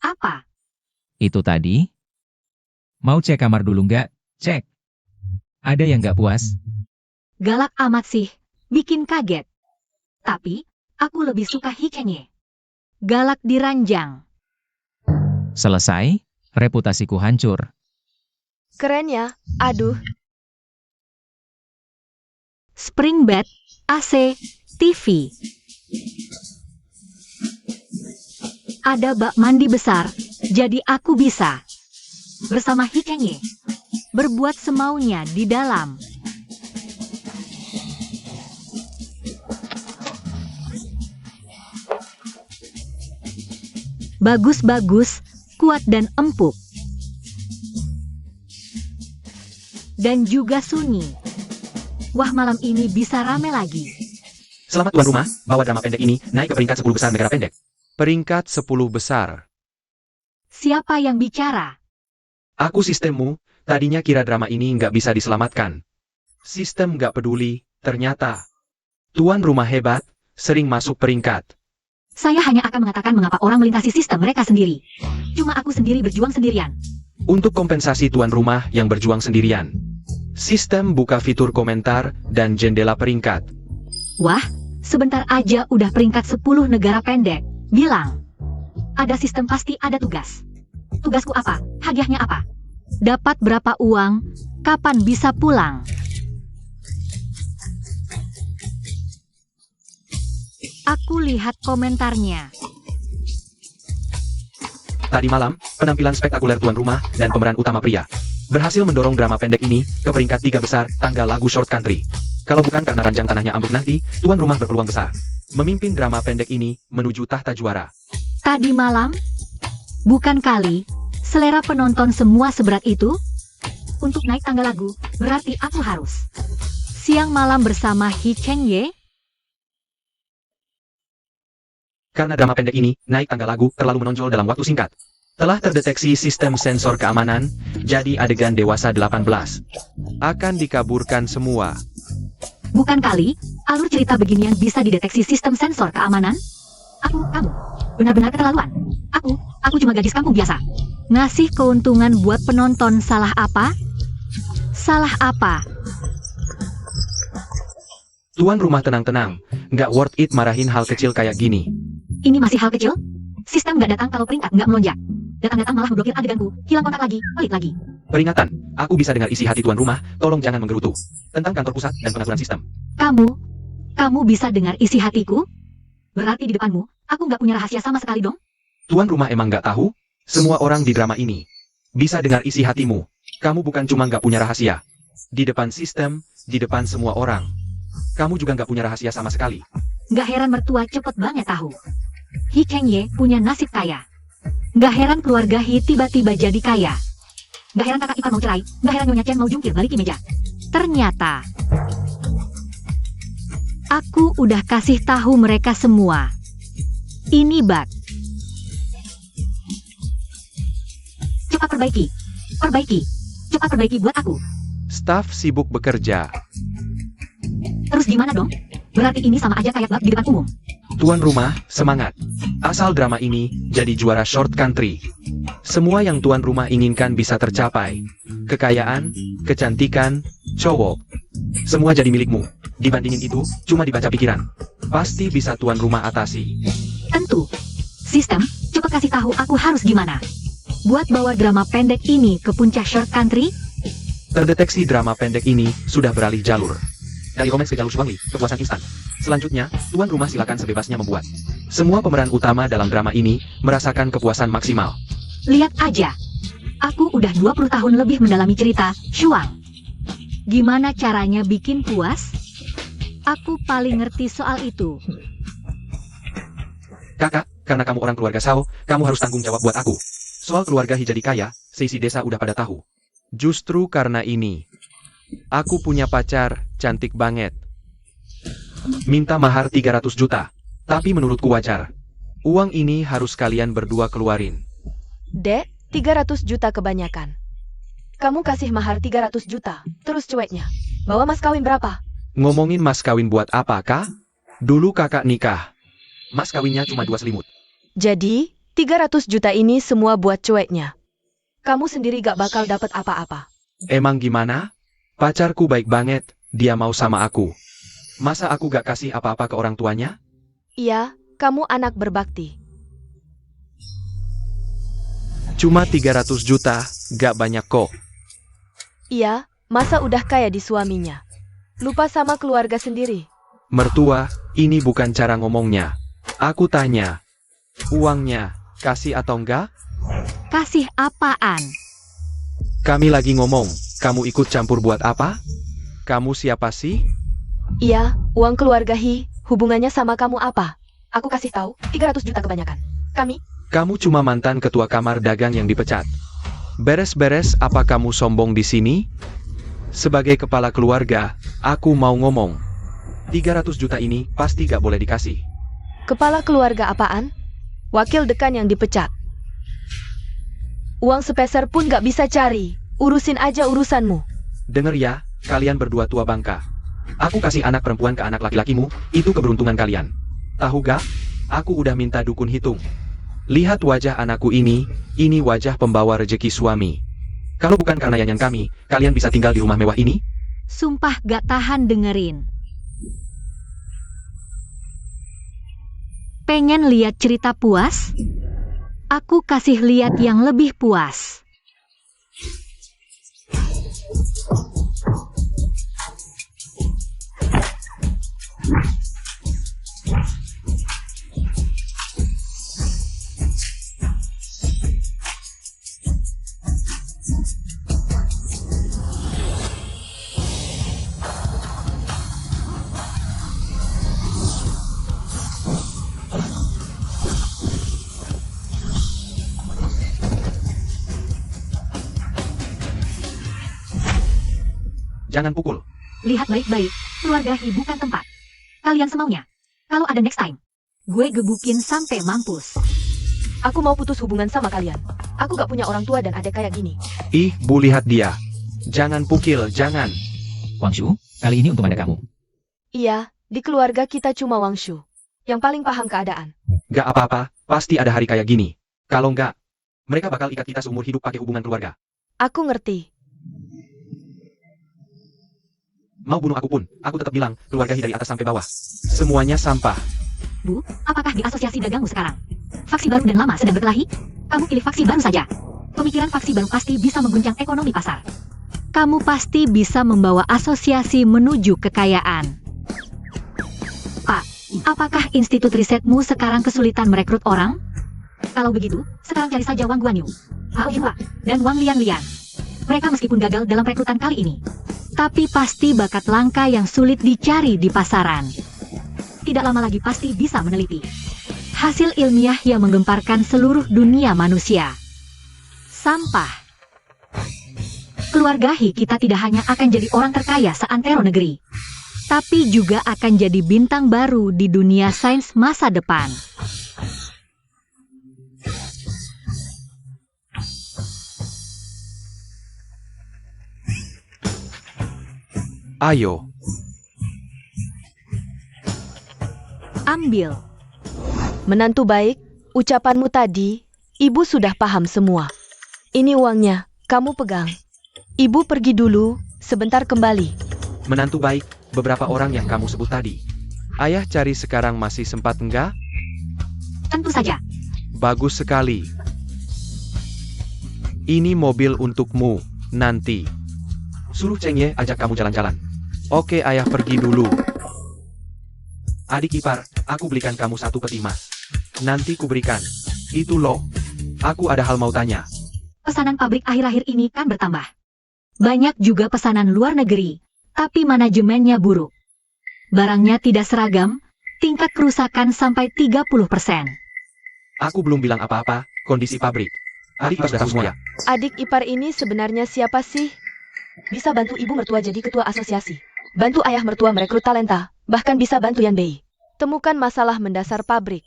Apa? itu tadi? Mau cek kamar dulu nggak? Cek. Ada yang nggak puas? Galak amat sih, bikin kaget. Tapi, aku lebih suka Hikenye. galak diranjang. Selesai, reputasiku hancur. Keren ya, aduh. Spring bed, AC, TV. Ada bak mandi besar, jadi aku bisa bersama Hikenge berbuat semaunya di dalam. Bagus-bagus, kuat dan empuk. Dan juga sunyi. Wah, malam ini bisa rame lagi. Selamat tuan rumah, bawa drama pendek ini naik ke peringkat 10 besar negara pendek. Peringkat 10 besar. Siapa yang bicara? Aku sistemmu, tadinya kira drama ini nggak bisa diselamatkan. Sistem nggak peduli, ternyata. Tuan rumah hebat, sering masuk peringkat. Saya hanya akan mengatakan mengapa orang melintasi sistem mereka sendiri. Cuma aku sendiri berjuang sendirian. Untuk kompensasi tuan rumah yang berjuang sendirian. Sistem buka fitur komentar dan jendela peringkat. Wah, sebentar aja udah peringkat 10 negara pendek. Bilang, ada sistem pasti ada tugas. Tugasku apa? Hadiahnya apa? Dapat berapa uang? Kapan bisa pulang? Aku lihat komentarnya. Tadi malam, penampilan spektakuler tuan rumah dan pemeran utama pria berhasil mendorong drama pendek ini ke peringkat 3 besar tangga lagu short country. Kalau bukan karena ranjang tanahnya ambruk nanti, tuan rumah berpeluang besar memimpin drama pendek ini menuju tahta juara. Tadi malam? Bukan kali. Selera penonton semua seberat itu? Untuk naik tangga lagu, berarti aku harus siang malam bersama Hee Cheng-ye. Karena drama pendek ini, naik tangga lagu terlalu menonjol dalam waktu singkat. Telah terdeteksi sistem sensor keamanan, jadi adegan dewasa 18 akan dikaburkan semua. Bukan kali, alur cerita beginian bisa dideteksi sistem sensor keamanan? Kamu, benar-benar keterlaluan. Aku cuma gadis kampung biasa. Ngasih keuntungan buat penonton salah apa? Salah apa? Tuan rumah tenang-tenang, nggak worth it marahin hal kecil kayak gini. Ini masih hal kecil? Sistem nggak datang kalau peringkat nggak melonjak. Datang-datang malah memblokir adeganku, hilang kontak lagi, pelit lagi. Peringatan, aku bisa dengar isi hati tuan rumah, tolong jangan menggerutu. Tentang kantor pusat dan pengaturan sistem. Kamu bisa dengar isi hatiku? Berarti di depanmu, aku nggak punya rahasia sama sekali dong? Tuan rumah emang nggak tahu? Semua orang di drama ini bisa dengar isi hatimu. Kamu bukan cuma nggak punya rahasia. Di depan sistem, di depan semua orang. Kamu juga nggak punya rahasia sama sekali. Nggak heran mertua cepet banget tahu. Hee Cheng-ye punya nasib kaya. Nggak heran keluarga Hee tiba-tiba jadi kaya. Nggak heran kakak ipar mau cerai. Nggak heran Nyonya Chen mau jungkir balik di meja. Ternyata, aku udah kasih tahu mereka semua. Ini bug. Cepat perbaiki. Cepat perbaiki buat aku. Staf sibuk bekerja. Terus gimana dong? Berarti ini sama aja kayak bug di depan umum. Tuan rumah, semangat. Asal drama ini jadi juara short country. Semua yang tuan rumah inginkan bisa tercapai. Kekayaan, kecantikan, cowok. Semua jadi milikmu. Dibandingin itu, cuma dibaca pikiran. Pasti bisa tuan rumah atasi. Tentu. Sistem, cepat kasih tahu aku harus gimana. Buat bawa drama pendek ini ke puncak short country? Terdeteksi drama pendek ini sudah beralih jalur. Dari romance ke jalur suami, kepuasan instan. Selanjutnya, tuan rumah silakan sebebasnya membuat. Semua pemeran utama dalam drama ini merasakan kepuasan maksimal. Lihat aja. Aku udah 20 tahun lebih mendalami cerita Shuang. Gimana caranya bikin puas? Aku paling ngerti soal itu. Kakak, karena kamu orang keluarga Sao, kamu harus tanggung jawab buat aku. Soal keluarga Hee jadi kaya, seisi desa udah pada tahu. Justru karena ini, aku punya pacar, cantik banget. Minta mahar 300 juta, tapi menurutku wajar. Uang ini harus kalian berdua keluarin. Dek, 300 juta kebanyakan. Kamu kasih mahar 300 juta, terus cueknya. Bawa mas kawin berapa? Ngomongin mas kawin buat apa, Kak? Dulu kakak nikah. Mas kawinnya cuma 2 selimut. Jadi, 300 juta ini semua buat cueknya. Kamu sendiri gak bakal dapat apa-apa. Emang gimana? Pacarku baik banget, dia mau sama aku. Masa aku gak kasih apa-apa ke orang tuanya? Iya, kamu anak berbakti. Cuma 300 juta, gak banyak kok. Iya, masa udah kaya di suaminya. Lupa sama keluarga sendiri. Mertua, ini bukan cara ngomongnya. Aku tanya, uangnya kasih atau enggak? Kasih apaan? Kami lagi ngomong, kamu ikut campur buat apa? Kamu siapa sih? Iya, uang keluarga Hi, hubungannya sama kamu apa? Aku kasih tahu, 300 juta kebanyakan. Kamu cuma mantan ketua kamar dagang yang dipecat. Beres-beres apa kamu sombong di sini? Sebagai kepala keluarga, aku mau ngomong. 300 juta ini pasti gak boleh dikasih. Kepala keluarga apaan? Wakil dekan yang dipecat. Uang sepeser pun gak bisa cari. Urusin aja urusanmu. Dengar ya, kalian berdua tua bangka. Aku kasih anak perempuan ke anak laki-lakimu, itu keberuntungan kalian. Tahu gak? Aku udah minta dukun hitung. Lihat wajah anakku ini wajah pembawa rejeki suami. Kalau bukan karena yanyan kami, kalian bisa tinggal di rumah mewah ini? Sumpah gak tahan dengerin. Pengen lihat cerita puas? Aku kasih lihat yang lebih puas. Jangan pukul. Lihat baik-baik, keluarga Hi bukan tempat. Kalian semaunya. Kalau ada next time, gue gebukin sampai mampus. Aku mau putus hubungan sama kalian. Aku gak punya orang tua dan adik kayak gini. Ih, Bu lihat dia. Jangan pukil, jangan. Wangshu, kali ini untung ada kamu. Iya, di keluarga kita cuma Wangshu yang paling paham keadaan. Gak apa-apa, pasti ada hari kayak gini. Kalau enggak, mereka bakal ikat kita seumur hidup pakai hubungan keluarga. Aku ngerti. Mau bunuh aku pun, aku tetap bilang, keluarga Hi dari atas sampai bawah. Semuanya sampah. Bu, apakah di asosiasi dagangmu sekarang? Faksi baru dan lama sedang berkelahi? Kamu pilih faksi baru saja. Pemikiran faksi baru pasti bisa mengguncang ekonomi pasar. Kamu pasti bisa membawa asosiasi menuju kekayaan. Pak, apakah institut risetmu sekarang kesulitan merekrut orang? Kalau begitu, sekarang cari saja Wang Guanyu, Hao Yunhua, dan Wang Lianlian. Mereka meskipun gagal dalam rekrutan kali ini, tapi pasti bakat langka yang sulit dicari di pasaran. Tidak lama lagi pasti bisa meneliti hasil ilmiah yang menggemparkan seluruh dunia manusia. Sampah. Keluarga Hi kita tidak hanya akan jadi orang terkaya seantero negeri, tapi juga akan jadi bintang baru di dunia sains masa depan. Ayo. Ambil. Menantu baik, ucapanmu tadi, ibu sudah paham semua. Ini uangnya, kamu pegang. Ibu pergi dulu, sebentar kembali. Menantu baik, beberapa orang yang kamu sebut tadi. Ayah cari sekarang masih sempat enggak? Tentu saja. Bagus sekali. Ini mobil untukmu, nanti. Suruh Chengye ajak kamu jalan-jalan. Oke, ayah pergi dulu. Adik ipar, aku belikan kamu satu peti emas. Nanti kuberikan. Itu loh. Aku ada hal mau tanya. Pesanan pabrik akhir-akhir ini kan bertambah. Banyak juga pesanan luar negeri, tapi manajemennya buruk. Barangnya tidak seragam, tingkat kerusakan sampai 30%. Aku belum bilang apa-apa, kondisi pabrik. Adik ipar sudah tahu semua ya? Adik ipar ini sebenarnya siapa sih? Bisa bantu ibu mertua jadi ketua asosiasi. Bantu ayah mertua merekrut talenta, bahkan bisa bantu Yan Bei. Temukan masalah mendasar pabrik.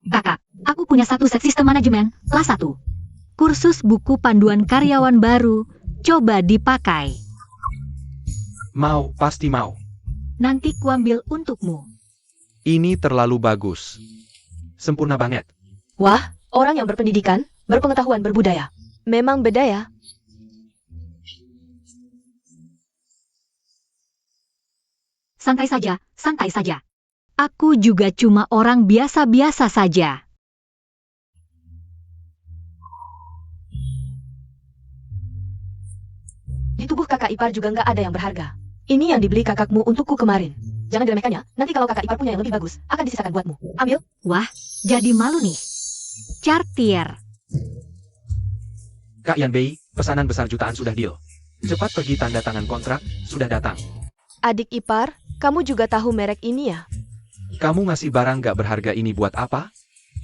Kakak, aku punya satu set sistem manajemen, kelas 1. Kursus buku panduan karyawan baru, coba dipakai. Mau, pasti mau. Nanti kuambil untukmu. Ini terlalu bagus. Sempurna banget. Wah, orang yang berpendidikan, berpengetahuan, berbudaya. Memang beda ya. Santai saja, santai saja. Aku juga cuma orang biasa-biasa saja. kakak ipar juga nggak ada yang berharga. Ini yang dibeli kakakmu untukku kemarin. Jangan diremehkannya, nanti kalau kakak ipar punya yang lebih bagus, akan disisakan buatmu. Ambil. Wah, jadi malu nih. Cartier. Kak Yanbei, pesanan besar jutaan sudah deal. Cepat pergi tanda tangan kontrak, sudah datang. Adik ipar, kamu juga tahu merek ini ya? Kamu ngasih barang gak berharga ini buat apa?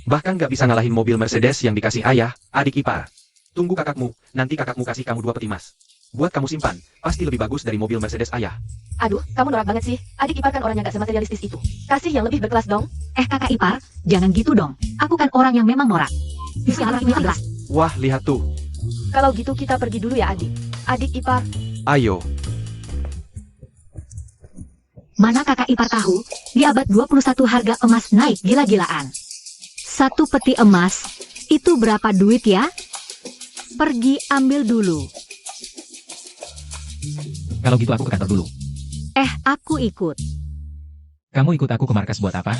Bahkan gak bisa ngalahin mobil Mercedes yang dikasih ayah, adik ipar. Tunggu kakakmu, nanti kakakmu kasih kamu 2 peti emas. Buat kamu simpan, pasti lebih bagus dari mobil Mercedes ayah. Aduh, kamu norak banget sih. Adik ipar kan orangnya gak sematerialistis itu. Kasih yang lebih berkelas dong. Kakak ipar, jangan gitu dong. Aku kan orang yang memang norak. Misalnya ini jelas. Wah, lihat tuh. Kalau gitu kita pergi dulu ya adik. Adik ipar. Ayo. Mana kakak ipar tahu, di abad 21 harga emas naik gila-gilaan. 1 peti emas, itu berapa duit ya? Pergi ambil dulu. Kalau gitu aku ke kantor dulu. Aku ikut. Kamu ikut aku ke markas buat apa?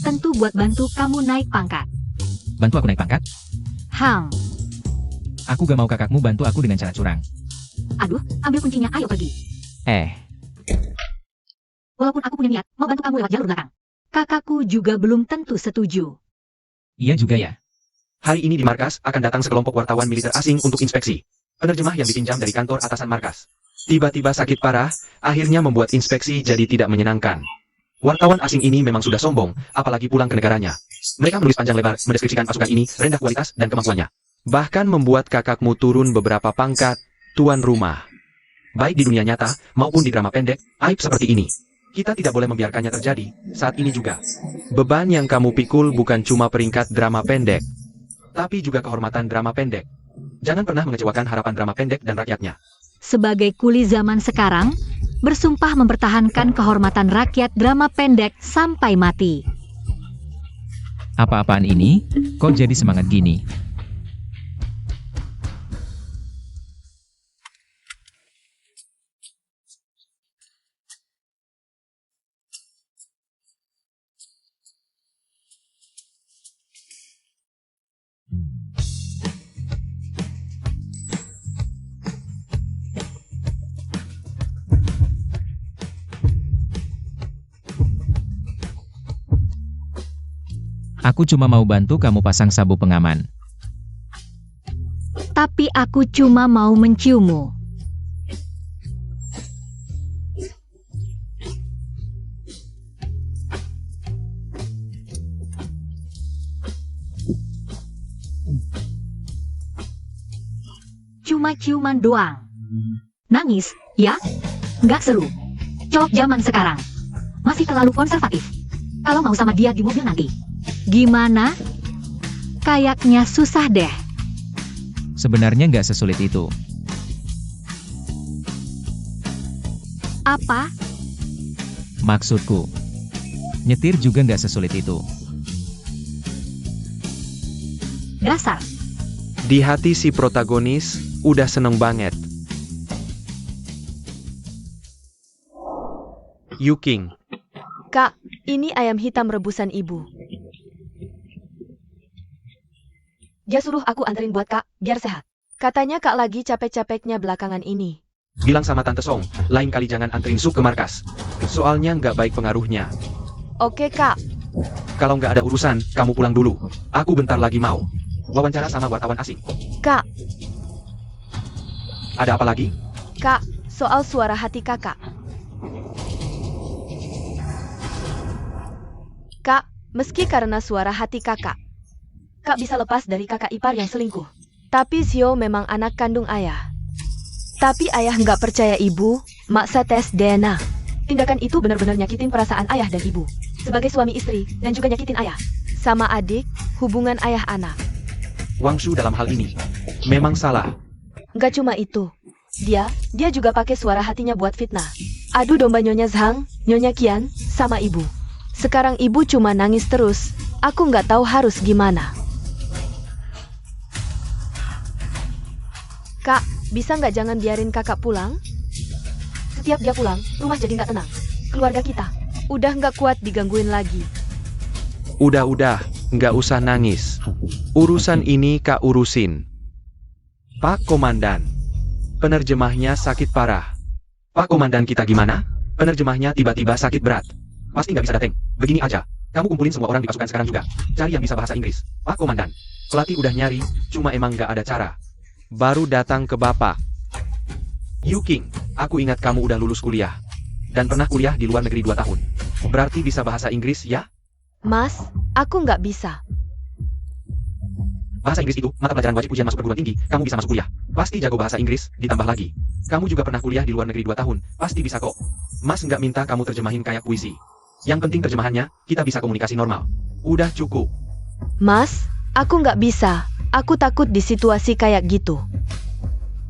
Tentu buat bantu kamu naik pangkat. Bantu aku naik pangkat? Aku gak mau kakakmu bantu aku dengan cara curang. Aduh, ambil kuncinya, ayo pergi. Walaupun aku punya niat, mau bantu kamu lewat jalur belakang. Kakakku juga belum tentu setuju. Iya juga ya. Hari ini di markas akan datang sekelompok wartawan militer asing untuk inspeksi. Penerjemah yang dipinjam dari kantor atasan markas. Tiba-tiba sakit parah, akhirnya membuat inspeksi jadi tidak menyenangkan. Wartawan asing ini memang sudah sombong, apalagi pulang ke negaranya. Mereka menulis panjang lebar, mendeskripsikan pasukan ini, rendah kualitas dan kemampuannya. Bahkan membuat kakakmu turun beberapa pangkat, tuan rumah. Baik di dunia nyata, maupun di drama pendek, aib seperti ini. Kita tidak boleh membiarkannya terjadi, saat ini juga. Beban yang kamu pikul bukan cuma peringkat drama pendek, tapi juga kehormatan drama pendek. Jangan pernah mengecewakan harapan drama pendek dan rakyatnya. Sebagai kuli zaman sekarang, bersumpah mempertahankan kehormatan rakyat drama pendek sampai mati. Apa-apaan ini? Kok jadi semangat gini? Aku cuma mau bantu kamu pasang sabuk pengaman. Tapi aku cuma mau menciummu. Cuma ciuman doang. Nangis, ya? Nggak seru. Cowok zaman sekarang. Masih terlalu konservatif. Kalau mau sama dia di mobil nanti. Gimana? Kayaknya susah deh. Sebenarnya nggak sesulit itu. Apa? Maksudku, nyetir juga nggak sesulit itu. Dasar. Di hati si protagonis, udah seneng banget. Yuking. Kak, ini ayam hitam rebusan ibu. Dia suruh aku anterin buat kak, biar sehat. Katanya kak lagi capek-capeknya belakangan ini. Bilang sama Tante Song, lain kali jangan anterin sup ke markas. Soalnya nggak baik pengaruhnya. Oke kak. Kalau nggak ada urusan, kamu pulang dulu. Aku bentar lagi mau wawancara sama wartawan asing. Kak, Ada apa lagi? kak, soal suara hati kakak. Kak, meski karena suara hati kakak, kak bisa lepas dari kakak ipar yang selingkuh. Tapi Xiao memang anak kandung ayah. Tapi ayah nggak percaya ibu, maksa tes DNA. Tindakan itu benar-benar nyakitin perasaan ayah dan ibu. Sebagai suami istri, dan juga nyakitin ayah. Sama adik, hubungan ayah anak. Wang Shu dalam hal ini memang salah. Nggak cuma itu. Dia juga pakai suara hatinya buat fitnah. Adu domba Nyonya Zhang, Nyonya Qian, sama ibu. Sekarang ibu cuma nangis terus. Aku nggak tahu harus gimana. Kak, bisa nggak jangan biarin kakak pulang? Setiap dia pulang, rumah jadi nggak tenang. Keluarga kita udah nggak kuat digangguin lagi. Udah, nggak usah nangis. Urusan ini Kak urusin. Pak Komandan. Penerjemahnya sakit parah. Pak Komandan kita gimana? Penerjemahnya tiba-tiba sakit berat. Pasti nggak bisa dateng. Begini aja. Kamu kumpulin semua orang di pasukan sekarang juga. Cari yang bisa bahasa Inggris. Pak Komandan. Pelatih udah nyari, cuma emang nggak ada cara. Baru datang ke Bapak. Yu King, aku ingat kamu udah lulus kuliah. Dan pernah kuliah di luar negeri 2 tahun. Berarti bisa bahasa Inggris ya? Mas, aku nggak bisa. Bahasa Inggris itu mata pelajaran wajib ujian masuk perguruan tinggi. Kamu bisa masuk kuliah. Pasti jago bahasa Inggris, ditambah lagi. Kamu juga pernah kuliah di luar negeri 2 tahun. Pasti bisa kok. Mas nggak minta kamu terjemahin kayak puisi. Yang penting terjemahannya, kita bisa komunikasi normal. Udah cukup. Mas, aku nggak bisa. Aku takut di situasi kayak gitu.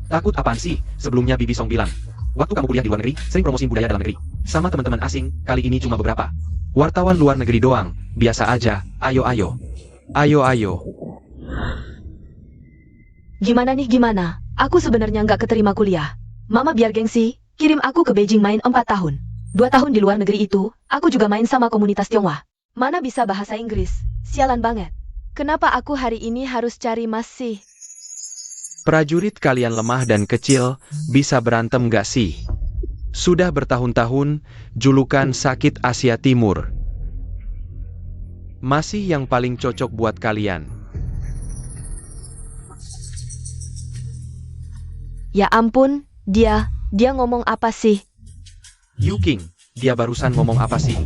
Takut apaan sih? Sebelumnya Bibi Song bilang. Waktu kamu kuliah di luar negeri, sering promosiin budaya dalam negeri. Sama teman-teman asing, kali ini cuma beberapa. Wartawan luar negeri doang. Biasa aja. Ayo. Gimana? Aku sebenarnya nggak keterima kuliah. Mama biar gengsi, kirim aku ke Beijing main 4 tahun. 2 tahun di luar negeri itu, aku juga main sama komunitas Tionghoa. Mana bisa bahasa Inggris? Sialan banget. Kenapa aku hari ini harus cari Mas sih? Prajurit kalian lemah dan kecil, bisa berantem gak sih? Sudah bertahun-tahun, julukan sakit Asia Timur. Masih yang paling cocok buat kalian. Ya ampun, dia ngomong apa sih? Yu King, dia barusan ngomong apa sih?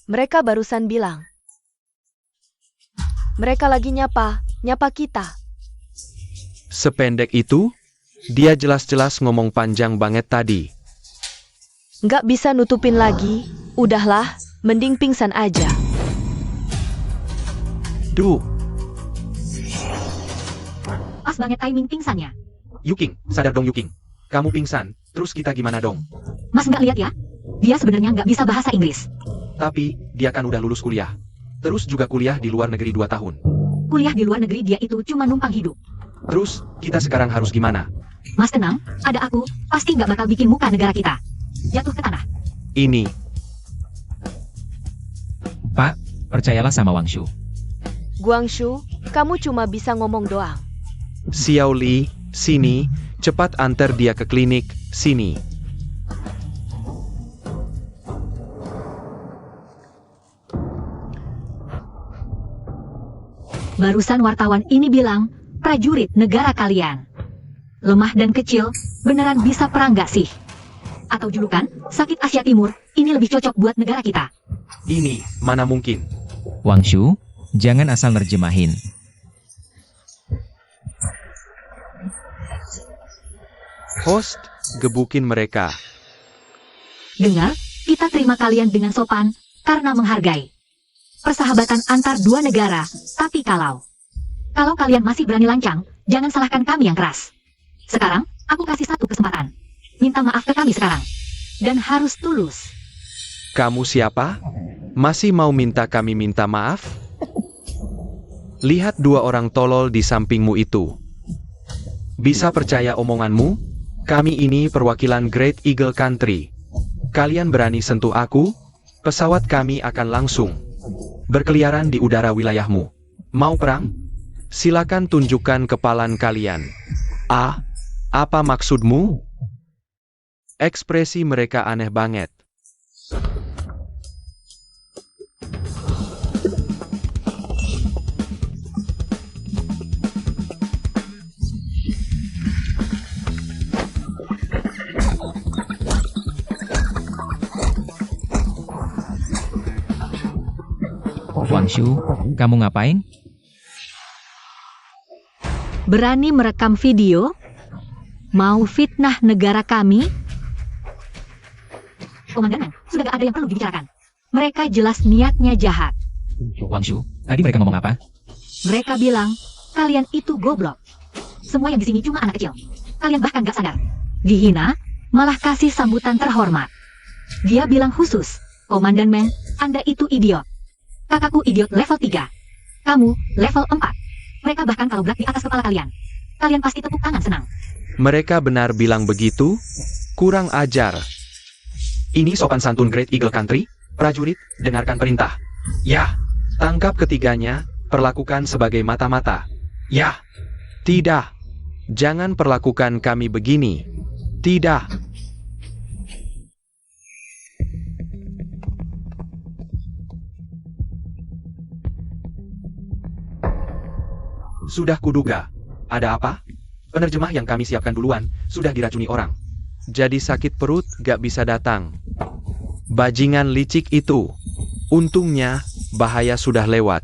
Mereka barusan bilang. Mereka lagi nyapa kita. Sependek itu? Dia jelas-jelas ngomong panjang banget tadi. Nggak bisa nutupin lagi, udahlah, mending pingsan aja. Duh, Pas banget timing pingsannya. Yu King, sadar dong Yu King. Kamu pingsan, terus kita gimana dong? Mas nggak lihat ya? Dia sebenarnya nggak bisa bahasa Inggris. Tapi, dia kan udah lulus kuliah. Terus juga kuliah di luar negeri 2 tahun. Kuliah di luar negeri dia itu cuma numpang hidup. Terus, kita sekarang harus gimana? Mas tenang, ada aku, pasti nggak bakal bikin muka negara kita jatuh ke tanah. Ini, Pak, percayalah sama Wang Shu. Guangshu, kamu cuma bisa ngomong doang. Xiao Li, sini, cepat antar dia ke klinik, sini. Barusan wartawan ini bilang, prajurit negara kalian. Lemah dan kecil, beneran bisa perang gak sih? Atau julukan, sakit Asia Timur, ini lebih cocok buat negara kita. Ini, mana mungkin. Wang Shu, jangan asal nerjemahin. Host, gebukin mereka. Dengar, kita terima kalian dengan sopan, karena menghargai persahabatan antar dua negara, tapi kalau kalian masih berani lancang, jangan salahkan kami yang keras. Sekarang, aku kasih satu kesempatan. Minta maaf ke kami sekarang. Dan harus tulus. Kamu siapa? Masih mau minta kami minta maaf? Lihat 2 orang tolol di sampingmu itu. Bisa percaya omonganmu? Kami ini perwakilan Great Eagle Country. Kalian berani sentuh aku? Pesawat kami akan langsung berkeliaran di udara wilayahmu. Mau perang? Silakan tunjukkan kepalan kalian. Apa maksudmu? Ekspresi mereka aneh banget. Wang Shu, kamu ngapain? Berani merekam video? Mau fitnah negara kami? Komandan, sudah gak ada yang perlu dibicarakan. Mereka jelas niatnya jahat. Wang Shu, tadi mereka ngomong apa? Mereka bilang, kalian itu goblok. Semua yang di sini cuma anak kecil. Kalian bahkan gak sadar. Dihina, malah kasih sambutan terhormat. Dia bilang khusus, Komandan Meng, Anda itu idiot. Kakakku idiot level 3. Kamu, level 4. Mereka bahkan kalau berat di atas kepala kalian. Kalian pasti tepuk tangan senang. Mereka benar bilang begitu? Kurang ajar. Ini sopan santun Great Eagle Country? Prajurit, dengarkan perintah. Ya. Tangkap ketiganya, perlakukan sebagai mata-mata. Ya. Tidak. Jangan perlakukan kami begini. Tidak. Sudah kuduga. Ada apa? Penerjemah yang kami siapkan duluan sudah diracuni orang. Jadi sakit perut gak bisa datang. Bajingan licik itu. Untungnya, bahaya sudah lewat.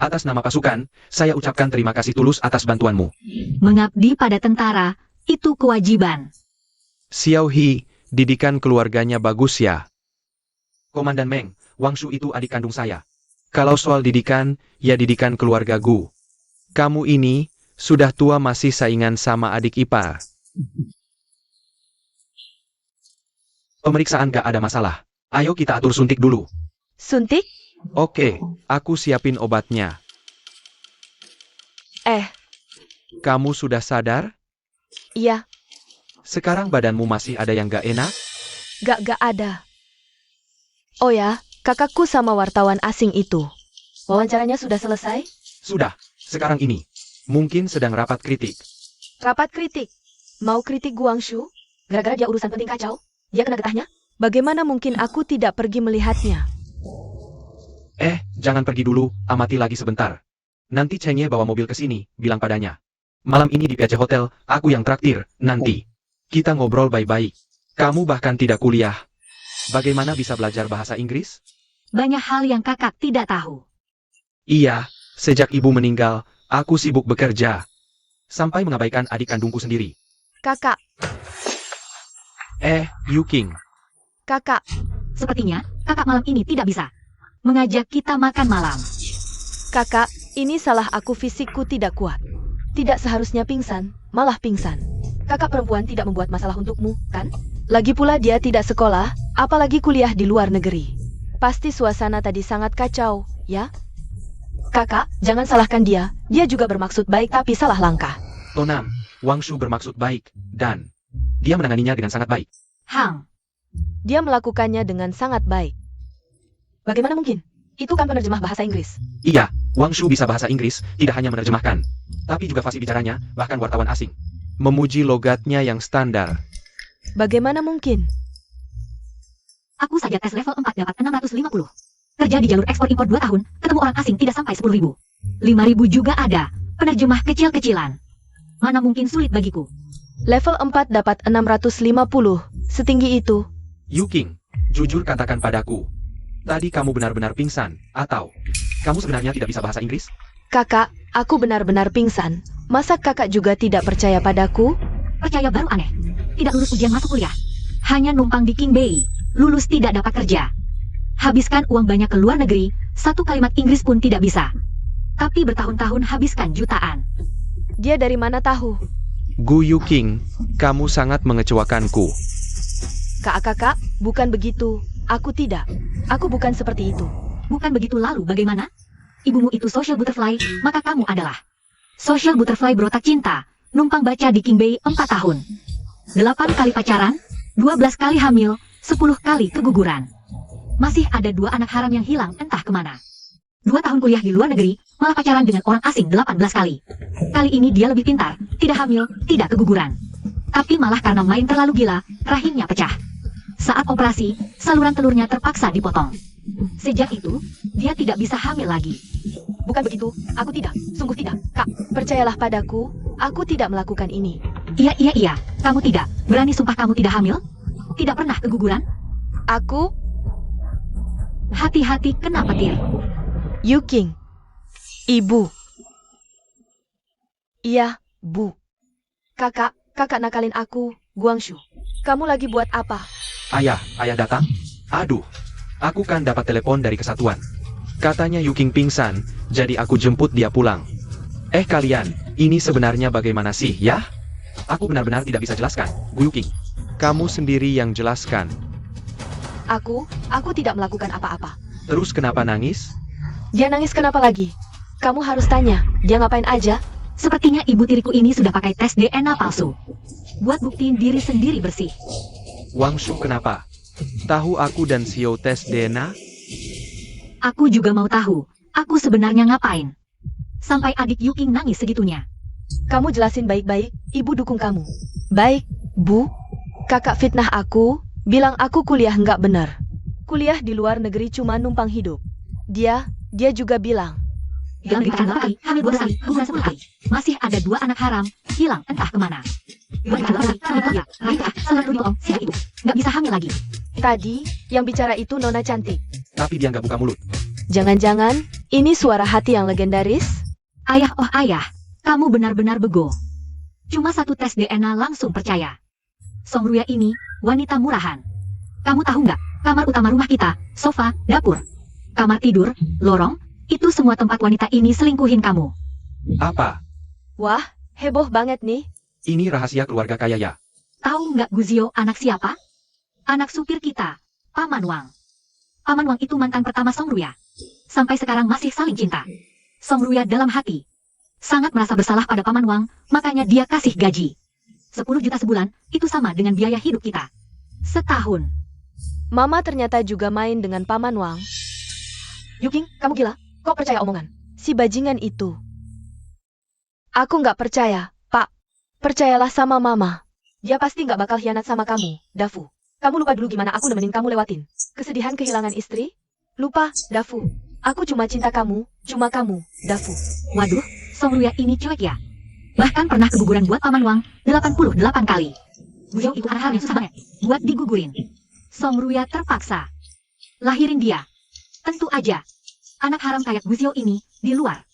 Atas nama pasukan, saya ucapkan terima kasih tulus atas bantuanmu. Mengabdi pada tentara, itu kewajiban. Xiao He, didikan keluarganya bagus ya. Komandan Meng, Wang Shu itu adik kandung saya. Kalau soal didikan, ya didikan keluarga Gu. Kamu ini, sudah tua masih saingan sama adik ipar. Pemeriksaan gak ada masalah. Ayo kita atur suntik dulu. Suntik? Oke, aku siapin obatnya. Kamu sudah sadar? Iya, Sekarang badanmu masih ada yang gak enak? gak ada. Oh ya, kakakku sama wartawan asing itu. Wawancaranya sudah selesai? Sudah, sekarang ini. Mungkin sedang rapat kritik. Rapat kritik. Mau kritik Guangxu? Gara-gara dia urusan penting kacau? Dia kena getahnya? Bagaimana mungkin aku tidak pergi melihatnya? Jangan pergi dulu, amati lagi sebentar. Nanti Chengye bawa mobil ke sini, bilang padanya. Malam ini di PC Hotel, aku yang traktir, nanti. Kita ngobrol baik-baik. Kamu bahkan tidak kuliah. Bagaimana bisa belajar bahasa Inggris? Banyak hal yang kakak tidak tahu. Iya, sejak ibu meninggal, aku sibuk bekerja. Sampai mengabaikan adik kandungku sendiri. Kakak, Yu King. kakak, Sepertinya, kakak malam ini tidak bisa mengajak kita makan malam. kakak, ini salah aku, fisikku tidak kuat. Tidak seharusnya pingsan, malah pingsan. Kakak perempuan tidak membuat masalah untukmu, kan? Lagi pula dia tidak sekolah, apalagi kuliah di luar negeri. Pasti suasana tadi sangat kacau, ya? Kakak, jangan salahkan dia. Dia juga bermaksud baik tapi salah langkah. Tonam, Wang Shu bermaksud baik, dan dia menanganinya dengan sangat baik. Hang, Dia melakukannya dengan sangat baik. Bagaimana mungkin? Itu kan penerjemah bahasa Inggris. Iya, Wang Shu bisa bahasa Inggris, tidak hanya menerjemahkan, tapi juga fasih bicaranya, bahkan wartawan asing. Memuji logatnya yang standar. Bagaimana mungkin? aku saja tes level 4 dapat 650. Kerja di jalur ekspor impor 2 tahun, ketemu orang asing tidak sampai 10.000. 5.000 juga ada, penerjemah kecil-kecilan. Mana mungkin sulit bagiku. Level 4 dapat 650. Setinggi itu. Yu King, jujur katakan padaku. Tadi kamu benar-benar pingsan, atau kamu sebenarnya tidak bisa bahasa Inggris? Kakak, aku benar-benar pingsan. Masa kakak juga tidak percaya padaku? Percaya baru aneh. Tidak lulus ujian masuk kuliah. Hanya numpang di King Bay. Lulus tidak dapat kerja. Habiskan uang banyak ke luar negeri, satu kalimat Inggris pun tidak bisa. Tapi bertahun-tahun habiskan jutaan. Dia dari mana tahu? Gu Yu King, kamu sangat mengecewakanku. Kakak, bukan begitu. Aku tidak. Aku bukan seperti itu. Bukan begitu, lalu bagaimana? Ibumu itu social butterfly, maka kamu adalah social butterfly berotak cinta. Numpang baca di King Bay 4 tahun. 8 kali pacaran, 12 kali hamil, 10 kali keguguran. Masih ada 2 anak haram yang hilang entah kemana. 2 tahun kuliah di luar negeri, malah pacaran dengan orang asing 18 kali. Kali ini dia lebih pintar, tidak hamil, tidak keguguran. Tapi malah karena main terlalu gila, rahimnya pecah. Saat operasi, saluran telurnya terpaksa dipotong. Sejak itu, dia tidak bisa hamil lagi. Bukan begitu. Aku tidak. Sungguh tidak. Kak, percayalah padaku. Aku tidak melakukan ini. Iya, kamu tidak. Berani sumpah kamu tidak hamil? Tidak pernah keguguran? Aku, Hati-hati kena petir. Yu King. Ibu. Iya, Bu. Kakak nakalin aku, Guangxu. Kamu lagi buat apa? Ayah datang? Aduh, aku kan dapat telepon dari kesatuan. Katanya Yu King pingsan, jadi aku jemput dia pulang. Kalian, ini sebenarnya bagaimana sih, ya? Aku benar-benar tidak bisa jelaskan, Gu Yu King. Kamu sendiri yang jelaskan. Aku tidak melakukan apa-apa. Terus kenapa nangis? Dia nangis kenapa lagi? Kamu harus tanya, dia ngapain aja? Sepertinya ibu tiriku ini sudah pakai tes DNA palsu. Buat buktiin diri sendiri bersih. Wang Shu kenapa? Tahu aku dan Xiao tes DNA? Aku juga mau tahu, aku sebenarnya ngapain. Sampai adik Yuking nangis segitunya. Kamu jelasin baik-baik, ibu dukung kamu. Baik, Bu. Kakak fitnah aku, bilang aku kuliah nggak benar. Kuliah di luar negeri cuma numpang hidup. Dia juga bilang. Dalam pernikahan 8 kali, hamil 12 kali, guguran 10 kali. Masih ada 2 anak haram, hilang entah kemana. 2 kali, hamil 2 kali, menikah, setelah dulu siap ibu. Nggak bisa hamil lagi. Tadi, yang bicara itu Nona cantik. Tapi dia nggak buka mulut. Jangan-jangan, ini suara hati yang legendaris? Ayah, oh ayah, kamu benar-benar bego. Cuma 1 tes DNA langsung percaya. Songruya ini, wanita murahan. Kamu tahu nggak, kamar utama rumah kita, sofa, dapur, kamar tidur, lorong, itu semua tempat wanita ini selingkuhin kamu. Apa? Wah, heboh banget nih. Ini rahasia keluarga kaya ya. Tahu nggak Guzio anak siapa? Anak supir kita, Paman Wang. Paman Wang itu mantan pertama Songruya. Sampai sekarang masih saling cinta. Songruya dalam hati sangat merasa bersalah pada Paman Wang, makanya dia kasih gaji 10 juta sebulan, itu sama dengan biaya hidup kita setahun. Mama ternyata juga main dengan Paman Wang. Yuking, kamu gila? Kok percaya omongan si bajingan itu? Aku nggak percaya, Pak. Percayalah sama Mama. Dia pasti nggak bakal hianat sama kamu, Dafu. Kamu lupa dulu gimana aku nemenin kamu lewatin kesedihan kehilangan istri? Lupa, Dafu. Aku cuma cinta kamu, cuma kamu, Dafu. Waduh, Songruya ini cuek ya. Bahkan pernah keguguran buat Paman Wang 88 kali. Guzio itu anak hal yang susah banget buat digugurin. Songruya terpaksa lahirin dia. Tentu aja, anak haram kayak Guzio ini di luar.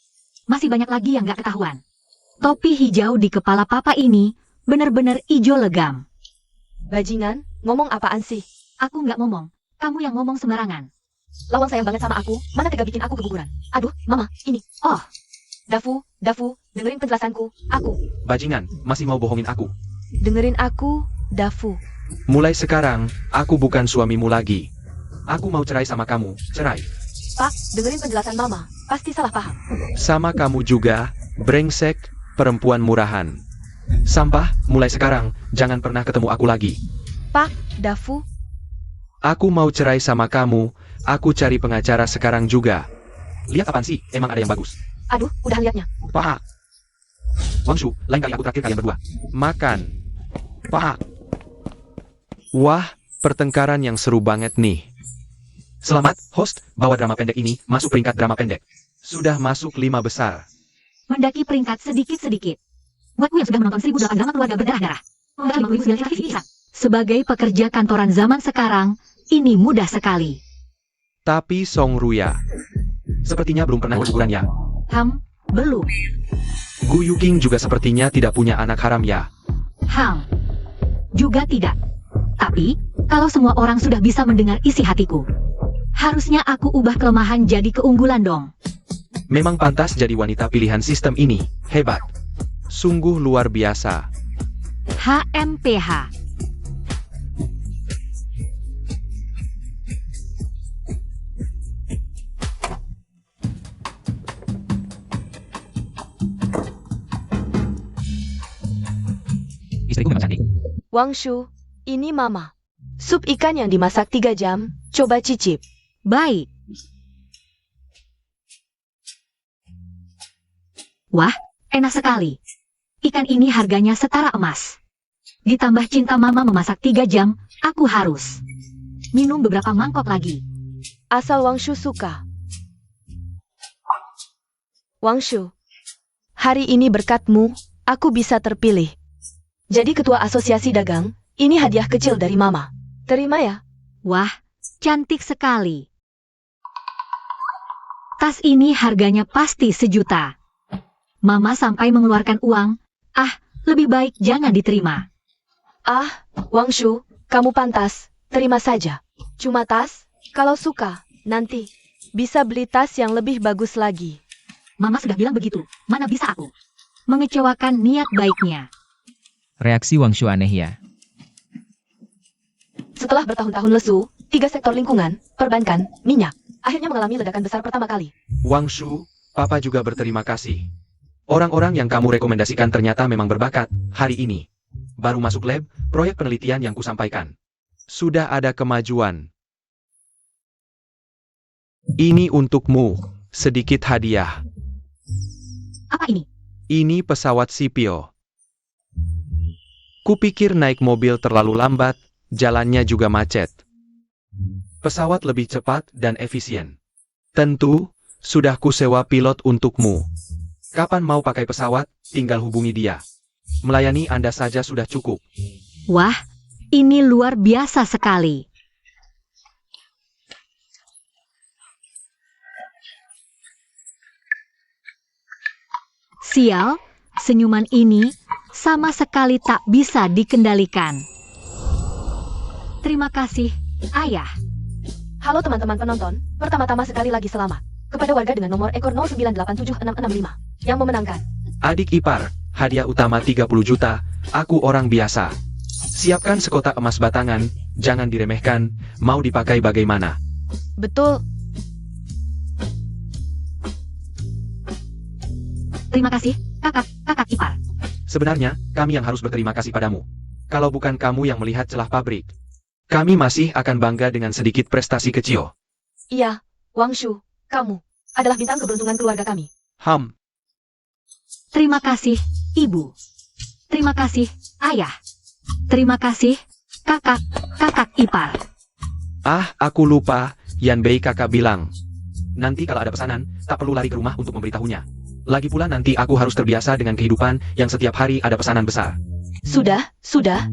Masih banyak lagi yang nggak ketahuan. Topi hijau di kepala papa ini bener-bener ijo legam. Bajingan, ngomong apaan sih? Aku nggak ngomong, kamu yang ngomong sembarangan. Lawang sayang banget sama aku, mana tega bikin aku keguguran. Aduh, Mama, ini. Oh, Dafu, dengerin penjelasanku. Aku. Bajingan, masih mau bohongin aku. Dengerin aku, Dafu. Mulai sekarang, aku bukan suamimu lagi. Aku mau cerai sama kamu, cerai. Pak, dengerin penjelasan Mama. Pasti salah paham. Sama kamu juga, brengsek, perempuan murahan. Sampah, mulai sekarang, jangan pernah ketemu aku lagi. Pak, Dafu. Aku mau cerai sama kamu, aku cari pengacara sekarang juga. Lihat apaan sih, emang ada yang bagus? Aduh, udah liatnya. Pak. Wangshu, lain kali aku traktir kalian berdua. Makan. Pak. Wah, pertengkaran yang seru banget nih. Selamat, host, bawa drama pendek ini masuk peringkat drama pendek. Sudah masuk 5 besar. mendaki peringkat sedikit-sedikit. Buatku yang sudah menonton 1008 drama keluarga berdarah-darah. Mendaki 50.000 TV bisa. Sebagai pekerja kantoran zaman sekarang, ini mudah sekali. Tapi Songruya, sepertinya belum pernah keguguran ya. Belum. Gu Yuking juga sepertinya tidak punya anak haram ya. Juga tidak. Tapi, kalau semua orang sudah bisa mendengar isi hatiku, harusnya aku ubah kelemahan jadi keunggulan dong. Memang pantas jadi wanita pilihan sistem ini. Hebat. Sungguh luar biasa. HMPH. Istriku memang cantik. Wangshu, ini Mama. Sup ikan yang dimasak 3 jam, coba cicip. Baik. Wah, enak sekali. Ikan ini harganya setara emas. Ditambah cinta Mama memasak 3 jam, aku harus minum beberapa mangkok lagi. Asal Wangshu suka. Wangshu, hari ini berkatmu, aku bisa terpilih. Jadi ketua asosiasi dagang, ini hadiah kecil dari Mama. Terima ya. Wah, cantik sekali. Tas ini harganya pasti 1 juta. Mama sampai mengeluarkan uang. Lebih baik jangan diterima. Wangshu, kamu pantas, terima saja. Cuma tas, kalau suka, nanti bisa beli tas yang lebih bagus lagi. Mama sudah bilang begitu, mana bisa aku mengecewakan niat baiknya. Reaksi Wangshu aneh ya. Setelah bertahun-tahun lesu, 3 sektor lingkungan, perbankan, minyak, akhirnya mengalami ledakan besar pertama kali. Wangshu, Papa juga berterima kasih. Orang-orang yang kamu rekomendasikan ternyata memang berbakat. Hari ini, baru masuk lab, proyek penelitian yang kusampaikan. Sudah ada kemajuan. Ini untukmu, sedikit hadiah. Apa ini? Ini pesawat sipil. Kupikir naik mobil terlalu lambat, jalannya juga macet. Pesawat lebih cepat dan efisien. Tentu, sudah kusewa pilot untukmu. Kapan mau pakai pesawat, tinggal hubungi dia. Melayani Anda saja sudah cukup. Wah, ini luar biasa sekali. Sial, senyuman ini sama sekali tak bisa dikendalikan. Terima kasih, Ayah. Halo teman-teman penonton, pertama-tama sekali lagi selamat kepada warga dengan nomor ekor 0987665 yang memenangkan. Adik ipar, hadiah utama 30 juta, aku orang biasa. Siapkan sekotak emas batangan, jangan diremehkan, mau dipakai bagaimana. Betul, Terima kasih, kakak ipar. Sebenarnya, kami yang harus berterima kasih padamu. Kalau bukan kamu yang melihat celah pabrik, kami masih akan bangga dengan sedikit prestasi kecil. iya, Wang Shu, kamu adalah bintang keberuntungan keluarga kami. Terima kasih, Ibu. Terima kasih, Ayah. Terima kasih, kakak ipar. Ah, aku lupa, Yan Bei kakak bilang. Nanti kalau ada pesanan, tak perlu lari ke rumah untuk memberitahunya. Lagi pula nanti aku harus terbiasa dengan kehidupan yang setiap hari ada pesanan besar. Sudah,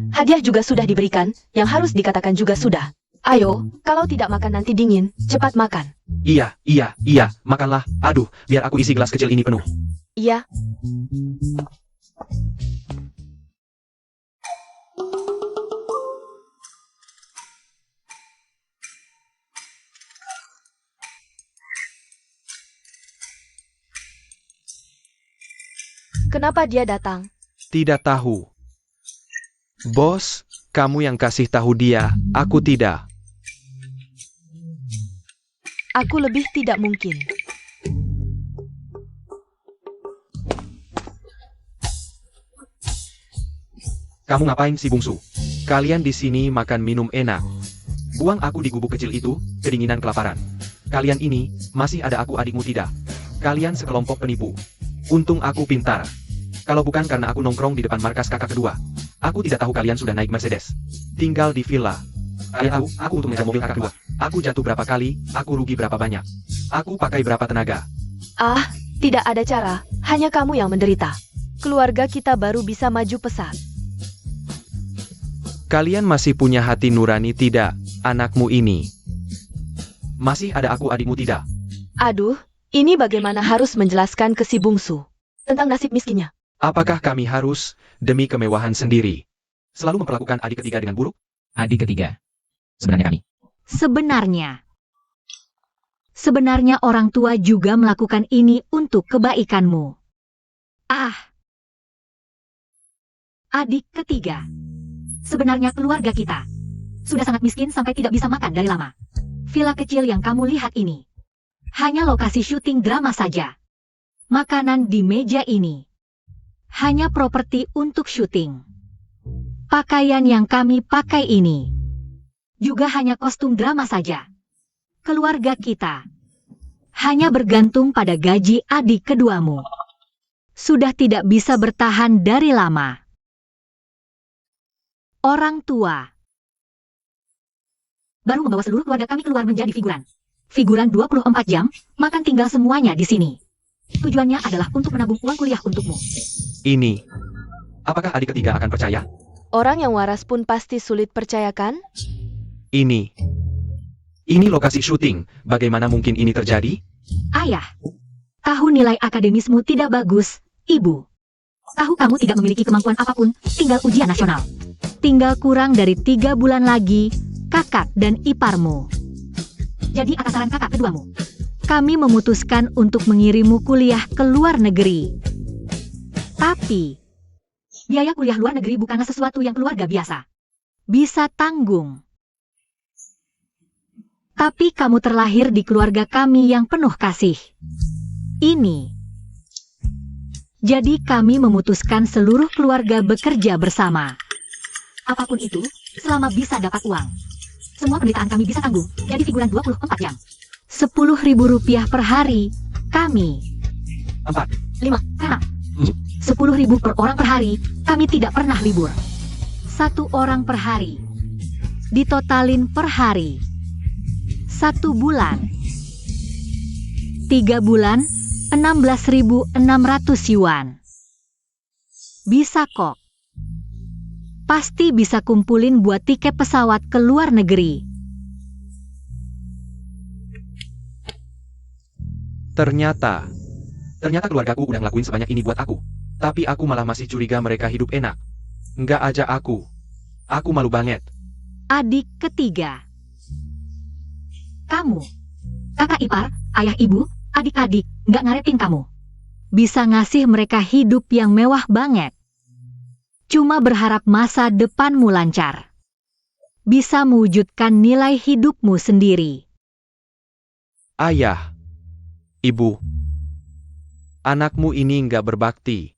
hadiah juga sudah diberikan, yang harus dikatakan juga sudah. Ayo, kalau tidak makan nanti dingin, cepat makan. Iya, makanlah. Aduh, biar aku isi gelas kecil ini penuh. Iya, kenapa dia datang? Tidak tahu. Bos, kamu yang kasih tahu dia, aku tidak. Aku lebih tidak mungkin. Kamu ngapain sih bungsu? Kalian di sini makan minum enak. Buang aku di gubuk kecil itu, kedinginan kelaparan. Kalian ini, masih ada aku adikmu tidak. Kalian sekelompok penipu. Untung aku pintar. Kalau bukan karena aku nongkrong di depan markas kakak kedua, aku tidak tahu kalian sudah naik Mercedes. Tinggal di villa. Kalian tahu, aku untuk ngejar mobil kakak kedua. Aku jatuh berapa kali, aku rugi berapa banyak. Aku pakai berapa tenaga. Ah, tidak ada cara, hanya kamu yang menderita. Keluarga kita baru bisa maju pesat. Kalian masih punya hati nurani tidak, anakmu ini? Masih ada aku adikmu tidak? Aduh, ini bagaimana harus menjelaskan ke si bungsu tentang nasib miskinnya. Apakah kami harus, demi kemewahan sendiri, selalu memperlakukan adik ketiga dengan buruk? Adik ketiga. Sebenarnya kami. Sebenarnya orang tua juga melakukan ini untuk kebaikanmu. Ah. Adik ketiga. Sebenarnya keluarga kita sudah sangat miskin sampai tidak bisa makan dari lama. Villa kecil yang kamu lihat ini hanya lokasi syuting drama saja. Makanan di meja ini hanya properti untuk syuting. Pakaian yang kami pakai ini juga hanya kostum drama saja. Keluarga kita hanya bergantung pada gaji adik keduamu. Sudah tidak bisa bertahan dari lama. Orang tua baru membawa seluruh keluarga kami keluar menjadi figuran. Figuran 24 jam, makan tinggal semuanya di sini. Tujuannya adalah untuk menabung uang kuliah untukmu. Ini. Apakah adik ketiga akan percaya? Orang yang waras pun pasti sulit percayakan? Ini. Ini lokasi syuting. Bagaimana mungkin ini terjadi? Ayah, tahu nilai akademismu tidak bagus, Ibu. Tahu kamu tidak memiliki kemampuan apapun, tinggal ujian nasional. Tinggal kurang dari 3 bulan lagi, kakak dan iparmu. Jadi atas saran kakak keduamu, kami memutuskan untuk mengirimmu kuliah ke luar negeri. Tapi, biaya kuliah luar negeri bukanlah sesuatu yang keluarga biasa bisa tanggung. Tapi kamu terlahir di keluarga kami yang penuh kasih. Ini. Jadi kami memutuskan seluruh keluarga bekerja bersama. Apapun itu, selama bisa dapat uang. Semua penderitaan kami bisa tanggung, jadi figuran 24 jam. Rp10.000 per hari, kami. 4. Enak. 10.000 per orang per hari, kami tidak pernah libur. 1 orang per hari. Ditotalin per hari. 1 bulan. 3 bulan, 16.600 yuan. Bisa kok. Pasti bisa kumpulin buat tiket pesawat ke luar negeri. Ternyata keluargaku udah ngelakuin sebanyak ini buat aku. Tapi aku malah masih curiga mereka hidup enak. Nggak aja aku. Aku malu banget. Adik ketiga. Kamu, kakak ipar, ayah ibu, adik-adik, nggak ngarepin kamu. Bisa ngasih mereka hidup yang mewah banget. Cuma berharap masa depanmu lancar. Bisa mewujudkan nilai hidupmu sendiri. Ayah. Ibu. Anakmu ini nggak berbakti.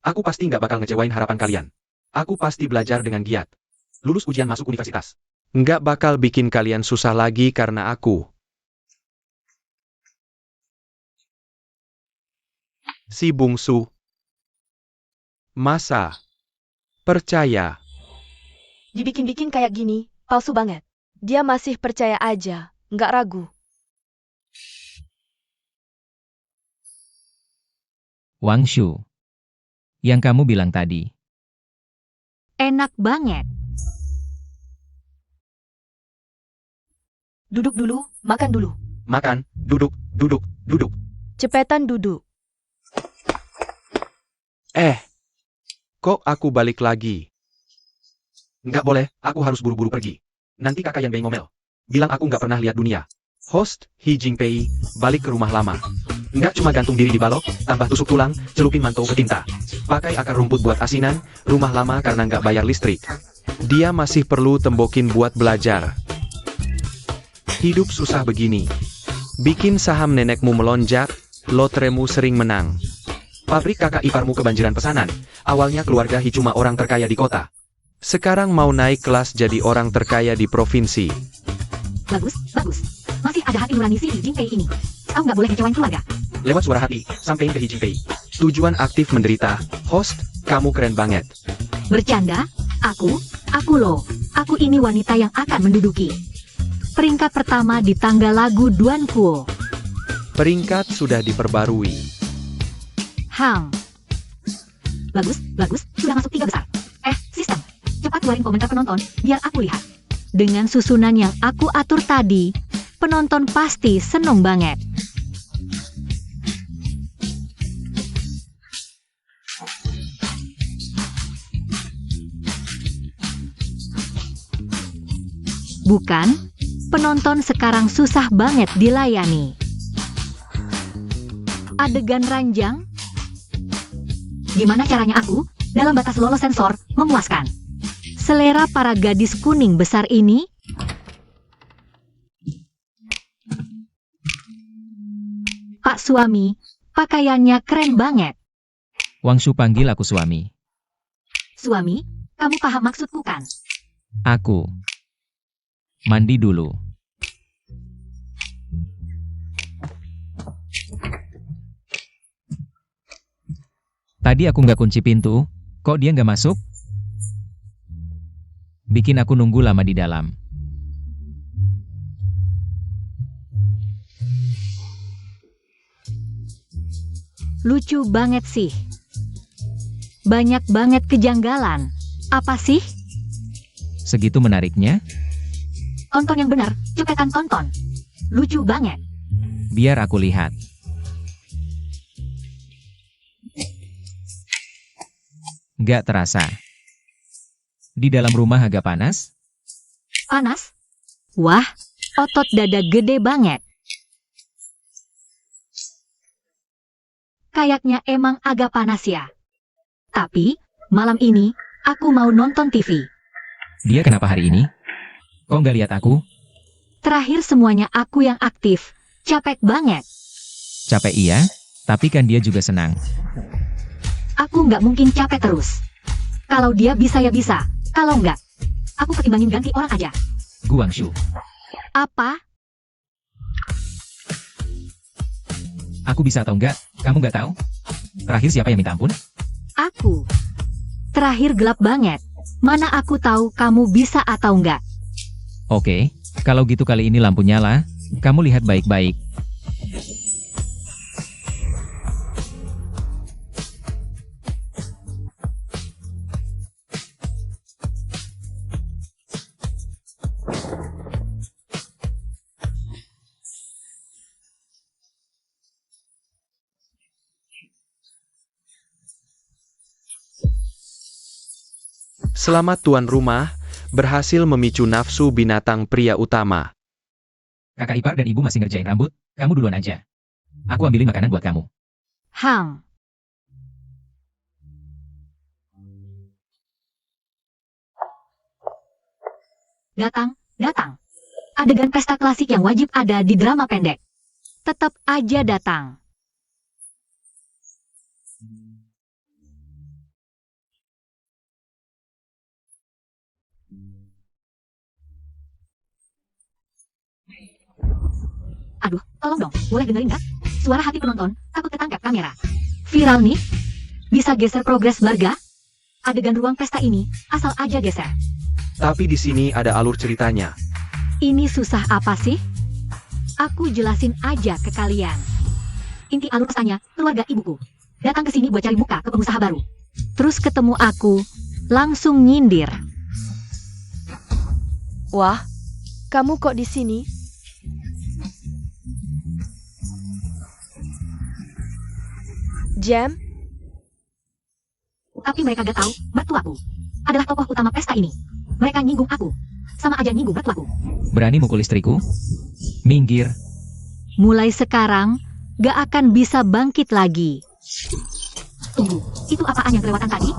Aku pasti nggak bakal ngecewain harapan kalian. Aku pasti belajar dengan giat. Lulus ujian masuk universitas. Nggak bakal bikin kalian susah lagi karena aku. Si bungsu. Masa. Percaya. Dibikin-bikin kayak gini, palsu banget. Dia masih percaya aja, nggak ragu. Wang Shu. Yang kamu bilang tadi. Enak banget. Duduk dulu, makan dulu. Makan, duduk, duduk, duduk. Cepetan duduk. Kok aku balik lagi? Nggak boleh, aku harus buru-buru pergi. Nanti kakak yang ngomel. Bilang aku nggak pernah lihat dunia. Host, He Jingpei, balik ke rumah lama. Nggak cuma gantung diri di balok, tambah tusuk tulang, celupin mantou ke tinta. Pakai akar rumput buat asinan, rumah lama karena nggak bayar listrik. Dia masih perlu tembokin buat belajar. Hidup susah begini. Bikin saham nenekmu melonjak, lotremu sering menang. Pabrik kakak iparmu kebanjiran pesanan. Awalnya keluarga Hi cuma orang terkaya di kota. Sekarang mau naik kelas jadi orang terkaya di provinsi. Bagus, bagus. Masih ada hati nurani si Hi Jingpei ini. Kau nggak boleh kecewain keluarga. Lewat suara hati, sampein ke Hi Jingpei. Tujuan aktif menderita. Host, kamu keren banget. Bercanda? Aku loh. Aku ini wanita yang akan menduduki peringkat pertama di tangga lagu Duan Kuo. Peringkat sudah diperbarui. Hang. Bagus, bagus. Sudah masuk 3 besar. Sistem. Cepat keluarin komentar penonton, biar aku lihat. Dengan susunan yang aku atur tadi, penonton pasti seneng banget. Bukan? Penonton sekarang susah banget dilayani. Adegan ranjang? Gimana caranya aku, dalam batas lolos sensor, memuaskan selera para gadis kuning besar ini? Pak suami, pakaiannya keren banget. Wang Shu panggil aku suami. Suami, kamu paham maksudku kan? Aku. Mandi dulu. Tadi aku nggak kunci pintu, kok dia nggak masuk? Bikin aku nunggu lama di dalam. Lucu banget sih. Banyak banget kejanggalan. Apa sih? Segitu menariknya? Tonton yang benar, cepetan tonton. Lucu banget. Biar aku lihat. Gak terasa. Di dalam rumah agak panas? Panas? Wah, otot dada gede banget. Kayaknya emang agak panas ya. Tapi, malam ini, aku mau nonton TV. Dia kenapa hari ini? Kok nggak lihat aku? Terakhir semuanya aku yang aktif. Capek banget. Capek iya, tapi kan dia juga senang. Aku nggak mungkin capek terus. Kalau dia bisa ya bisa, kalau nggak, aku ketimbangin ganti orang aja. Guangxu, Apa? aku bisa atau enggak? Kamu nggak tahu? Terakhir siapa yang minta ampun? Aku. Terakhir gelap banget. Mana aku tahu kamu bisa atau nggak? Oke, kalau gitu kali ini lampu nyala. Kamu lihat baik-baik. Selamat tuan rumah, berhasil memicu nafsu binatang pria utama. Kakak ipar dan ibu masih ngerjain rambut. Kamu duluan aja. Aku ambilin makanan buat kamu. Hang. Datang, datang. Adegan pesta klasik yang wajib ada di drama pendek. Tetap aja datang. Aduh, tolong dong, boleh dengerin nggak? Suara hati penonton, takut ketangkap kamera. Viral nih. Bisa geser progres Barga? Adegan ruang pesta ini, asal aja geser. Tapi di sini ada alur ceritanya. Ini susah apa sih? Aku jelasin aja ke kalian. Inti alur pestanya, keluarga ibuku. Datang ke sini buat cari muka ke pengusaha baru. Terus ketemu aku, langsung nyindir. Wah, kamu kok di sini? Jam? Tapi mereka gak tahu, mertuaku adalah tokoh utama pesta ini. Mereka nyinggung aku, sama aja nyinggung mertuaku. Berani mukul istriku? Minggir. Mulai sekarang, gak akan bisa bangkit lagi. Tunggu, itu apaan yang kelewatan tadi?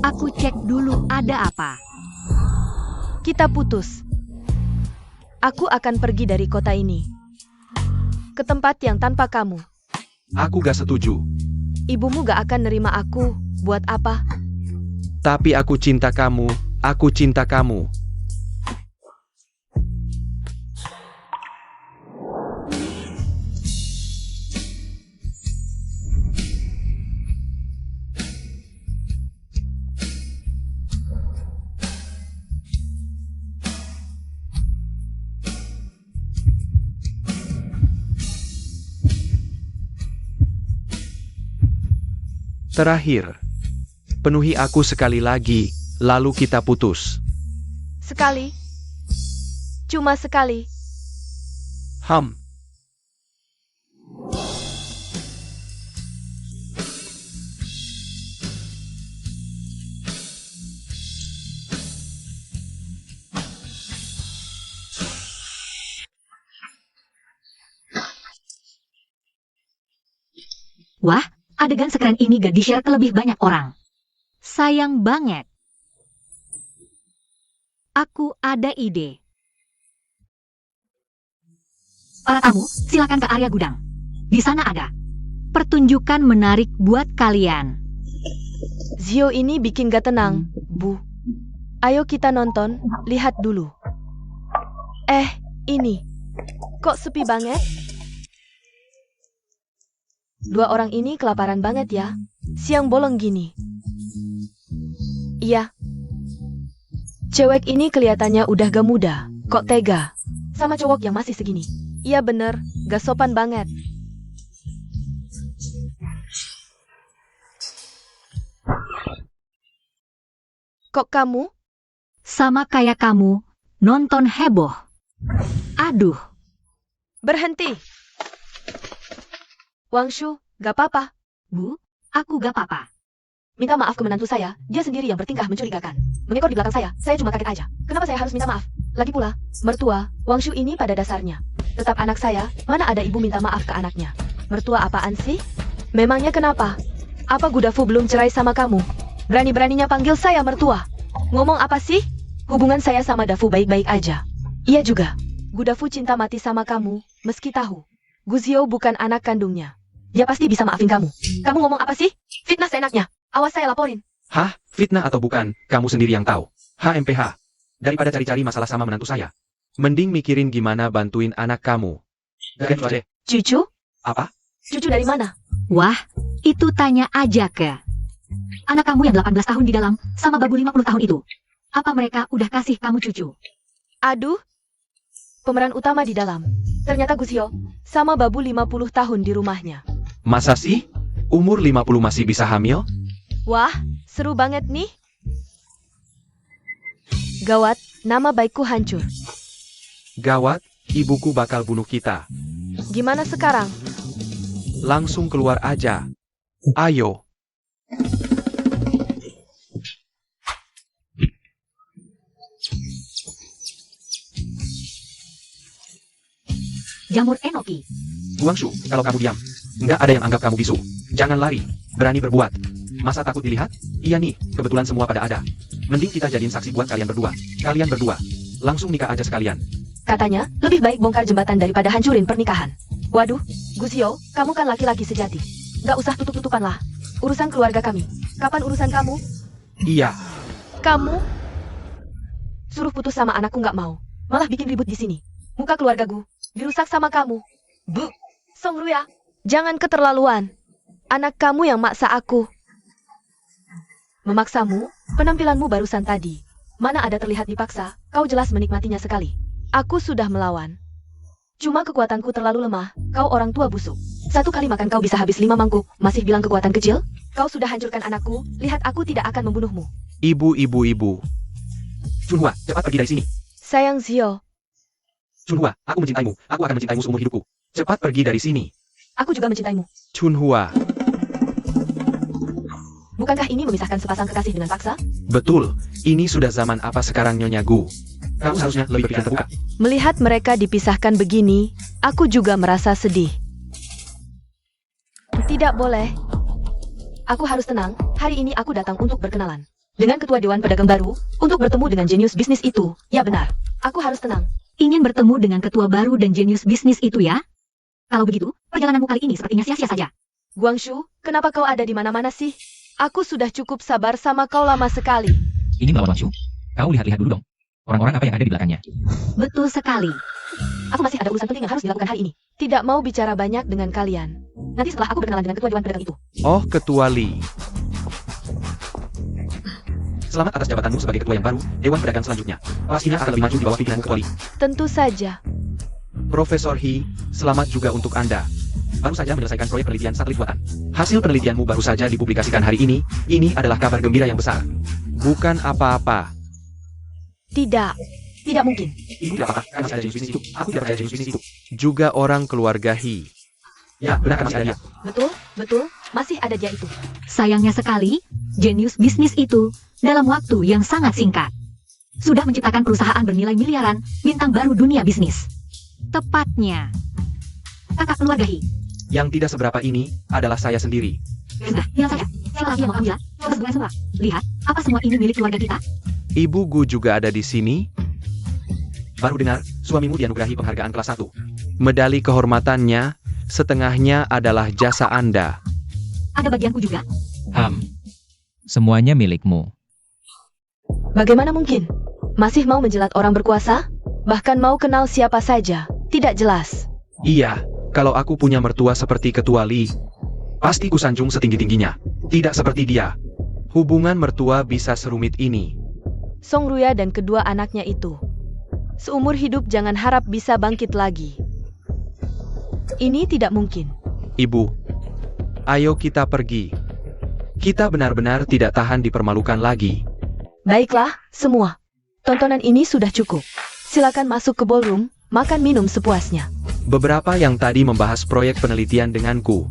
Aku cek dulu ada apa. Kita putus. Aku akan pergi dari kota ini. Ke tempat yang tanpa kamu. Aku gak setuju. Ibumu gak akan nerima aku. Buat apa? Tapi aku cinta kamu, aku cinta kamu. Terakhir, penuhi aku sekali lagi, lalu kita putus. Sekali. Cuma sekali. Ham. Wah, adegan sekeren ini gak di-share ke lebih banyak orang. Sayang banget. Aku ada ide. Para tamu, silakan ke area gudang. Di sana ada pertunjukan menarik buat kalian. Zio ini bikin gak tenang, Bu. Ayo kita nonton, lihat dulu. Ini. Kok sepi banget? Dua orang ini kelaparan banget ya. Siang bolong gini. Iya. Cewek ini kelihatannya udah gak muda. Kok tega? Sama cowok yang masih segini. Iya bener, gak sopan banget. Kok kamu? Sama kayak kamu, nonton heboh. Aduh, Berhenti. Wangshu, gak apa-apa. Bu, aku gak apa-apa. Minta maaf ke menantu saya, dia sendiri yang bertingkah mencurigakan. Mengekor di belakang saya cuma kaget aja. Kenapa saya harus minta maaf? Lagi pula, mertua, Wangshu ini pada dasarnya tetap anak saya, mana ada ibu minta maaf ke anaknya. Mertua apaan sih? Memangnya kenapa? Apa Gudafu belum cerai sama kamu? Berani-beraninya panggil saya mertua. Ngomong apa sih? Hubungan saya sama Dafu baik-baik aja. Iya juga. Gudafu cinta mati sama kamu, meski tahu Guzio bukan anak kandungnya. Dia pasti bisa maafin kamu. Kamu ngomong apa sih? Fitnah seenaknya. Awas saya laporin. Hah? Fitnah atau bukan, kamu sendiri yang tahu. HMPH. Daripada cari-cari masalah sama menantu saya. Mending mikirin gimana bantuin anak kamu. Dari deh. Cucu? Apa? Cucu dari mana? Wah, itu tanya aja ke anak kamu yang 18 tahun di dalam sama babu 50 tahun itu. Apa mereka udah kasih kamu cucu? Aduh. Pemeran utama di dalam. Ternyata Gusio sama babu 50 tahun di rumahnya. Masa sih? Umur 50 masih bisa hamil? Wah, seru banget nih. Gawat, nama baikku hancur. Gawat, ibuku bakal bunuh kita. Gimana sekarang? Langsung keluar aja. Ayo. Jamur enoki. Guangshu, kalau kamu diam, nggak ada yang anggap kamu bisu. Jangan lari, berani berbuat. Masa takut dilihat? Iya nih, kebetulan semua pada ada. Mending kita jadiin saksi buat kalian berdua. Kalian berdua, langsung nikah aja sekalian. Katanya, lebih baik bongkar jembatan daripada hancurin pernikahan. Waduh, Gusio, kamu kan laki-laki sejati. Gak usah tutup-tutupan lah. Urusan keluarga kami. Kapan urusan kamu? Iya, Kamu? Suruh putus sama anakku gak mau. Malah bikin ribut di sini. Muka keluargaku dirusak sama kamu. Bu, Song Ruya, jangan keterlaluan. Anak kamu yang maksa aku. Memaksamu? Penampilanmu barusan tadi. Mana ada terlihat dipaksa, kau jelas menikmatinya sekali. Aku sudah melawan. Cuma kekuatanku terlalu lemah, kau orang tua busuk. Satu kali makan kau bisa habis 5 mangkuk, masih bilang kekuatan kecil? Kau sudah hancurkan anakku, lihat aku tidak akan membunuhmu. ibu. Chunhua, cepat pergi dari sini. Sayang Zio, Chunhua, aku mencintaimu. Aku akan mencintaimu seumur hidupku. Cepat pergi dari sini. aku juga mencintaimu. Chunhua, Bukankah ini memisahkan sepasang kekasih dengan paksa? betul. Ini sudah zaman apa sekarang Nyonya Gu? Kamu seharusnya lebih berpikiran terbuka. Melihat mereka dipisahkan begini, aku juga merasa sedih. Tidak boleh. Aku harus tenang, hari ini aku datang untuk berkenalan. Dengan ketua Dewan Pedagang baru, untuk bertemu dengan jenius bisnis itu. Ya benar, aku harus tenang. Ingin bertemu dengan ketua baru dan jenius bisnis itu ya? Kalau begitu, perjalananmu kali ini sepertinya sia-sia saja. Guangshu, kenapa kau ada di mana-mana sih? Aku sudah cukup sabar sama kau lama sekali. Ini melawan Wangshu. Kau lihat-lihat dulu dong. Orang-orang apa yang ada di belakangnya. Betul sekali. Aku masih ada urusan penting yang harus dilakukan hari ini. Tidak mau bicara banyak dengan kalian. Nanti setelah aku berkenalan dengan ketua Dewan Pedagang itu. Oh, Ketua Li. Selamat atas jabatanmu sebagai ketua yang baru, Dewan Pedagang selanjutnya. Pastinya akan lebih maju di bawah pimpinanmu, Ketua Li. Tentu saja. Profesor He, selamat juga untuk Anda. Baru saja menyelesaikan proyek penelitian satelit buatan. Hasil penelitianmu baru saja dipublikasikan hari ini. Ini adalah kabar gembira yang besar. Bukan apa-apa. Tidak. Tidak mungkin. Ibu tidak apa-apa, kan masih ada jenius bisnis itu. Aku tidak percaya jenius bisnis itu. Juga orang keluarga He. Ya, benar kan masih ada dia. Betul, betul. Masih ada dia itu. Sayangnya sekali, jenius bisnis itu dalam waktu yang sangat singkat sudah menciptakan perusahaan bernilai miliaran, bintang baru dunia bisnis. Tepatnya, kakak keluarga Hi. Yang tidak seberapa ini adalah saya sendiri. Sudah, bilang saja. Siapa lagi yang mau kamu bilang? Terus gue semua. Lihat, apa semua ini milik keluarga kita? Ibu Gu juga ada di sini. Baru dengar, suamimu dianugerahi penghargaan kelas 1. Medali kehormatannya, setengahnya adalah jasa Anda. Ada bagianku juga. Semuanya milikmu. Bagaimana mungkin? Masih mau menjelat orang berkuasa? Bahkan mau kenal siapa saja? Tidak jelas. Iya, kalau aku punya mertua seperti Ketua Li, pasti kusanjung setinggi-tingginya. Tidak seperti dia. Hubungan mertua bisa serumit ini. Song Ruya dan kedua anaknya itu. Seumur hidup jangan harap bisa bangkit lagi. Ini tidak mungkin. Ibu, ayo kita pergi. Kita benar-benar tidak tahan dipermalukan lagi. Baiklah, semua. Tontonan ini sudah cukup. Silakan masuk ke ballroom, makan minum sepuasnya. Beberapa yang tadi membahas proyek penelitian denganku.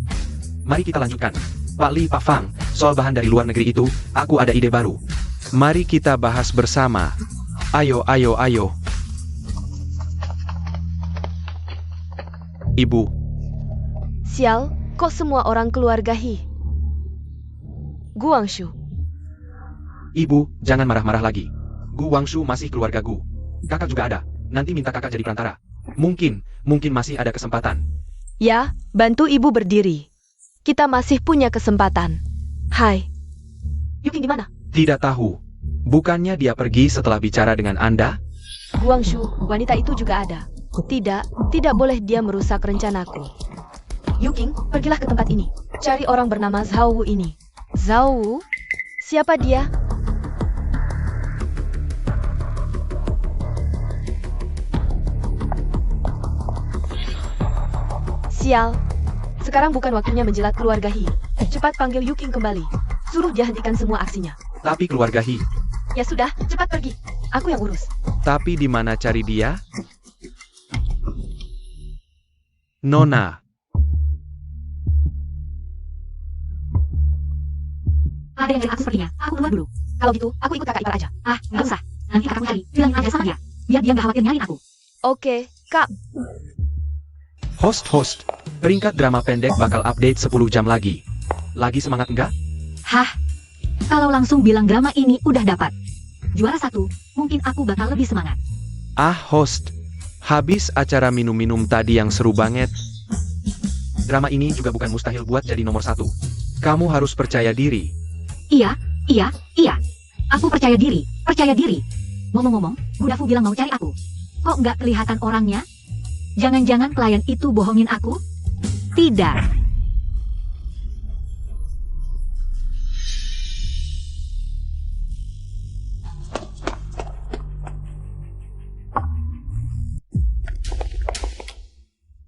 Mari kita lanjutkan. Pak Li, Pak Fang, soal bahan dari luar negeri itu, aku ada ide baru. Mari kita bahas bersama. Ayo. Ibu, Sial, kok semua orang keluarga Hi? Guangshu. Ibu, jangan marah-marah lagi. Gu Wangshu masih keluarga Gu. Kakak juga ada. Nanti minta kakak jadi perantara. Mungkin masih ada kesempatan. Ya, bantu ibu berdiri. Kita masih punya kesempatan. Hai, Yuking di mana? Tidak tahu. Bukannya dia pergi setelah bicara dengan Anda? Guangshu, wanita itu juga ada. Tidak boleh dia merusak rencanaku. Yuking, pergilah ke tempat ini. Cari orang bernama Zhao Wu ini. Zhao Wu? Siapa dia? Sial. Sekarang bukan waktunya menjilat keluarga He. Cepat panggil Yuking kembali. Suruh dia hentikan semua aksinya. Tapi keluarga He. Ya sudah, cepat pergi. Aku yang urus. Tapi di mana cari dia? Nona. Ada yang cari aku sepertinya. Aku keluar dulu. Kalau gitu, aku ikut kakak ipar aja. Ah, nggak usah. Nanti kakakku cari. Bilang aja sama dia. Biar dia nggak khawatir nyariin aku. Oke, Kak. Host. Peringkat drama pendek bakal update 10 jam lagi. Lagi semangat enggak? Hah? Kalau langsung bilang drama ini udah dapat juara 1, mungkin aku bakal lebih semangat. Ah, host. Habis acara minum-minum tadi yang seru banget. Drama ini juga bukan mustahil buat jadi nomor 1. Kamu harus percaya diri. Iya. Aku percaya diri. Ngomong-ngomong, Budafu bilang mau cari aku. Kok nggak kelihatan orangnya? Jangan-jangan klien itu bohongin aku? Tidak.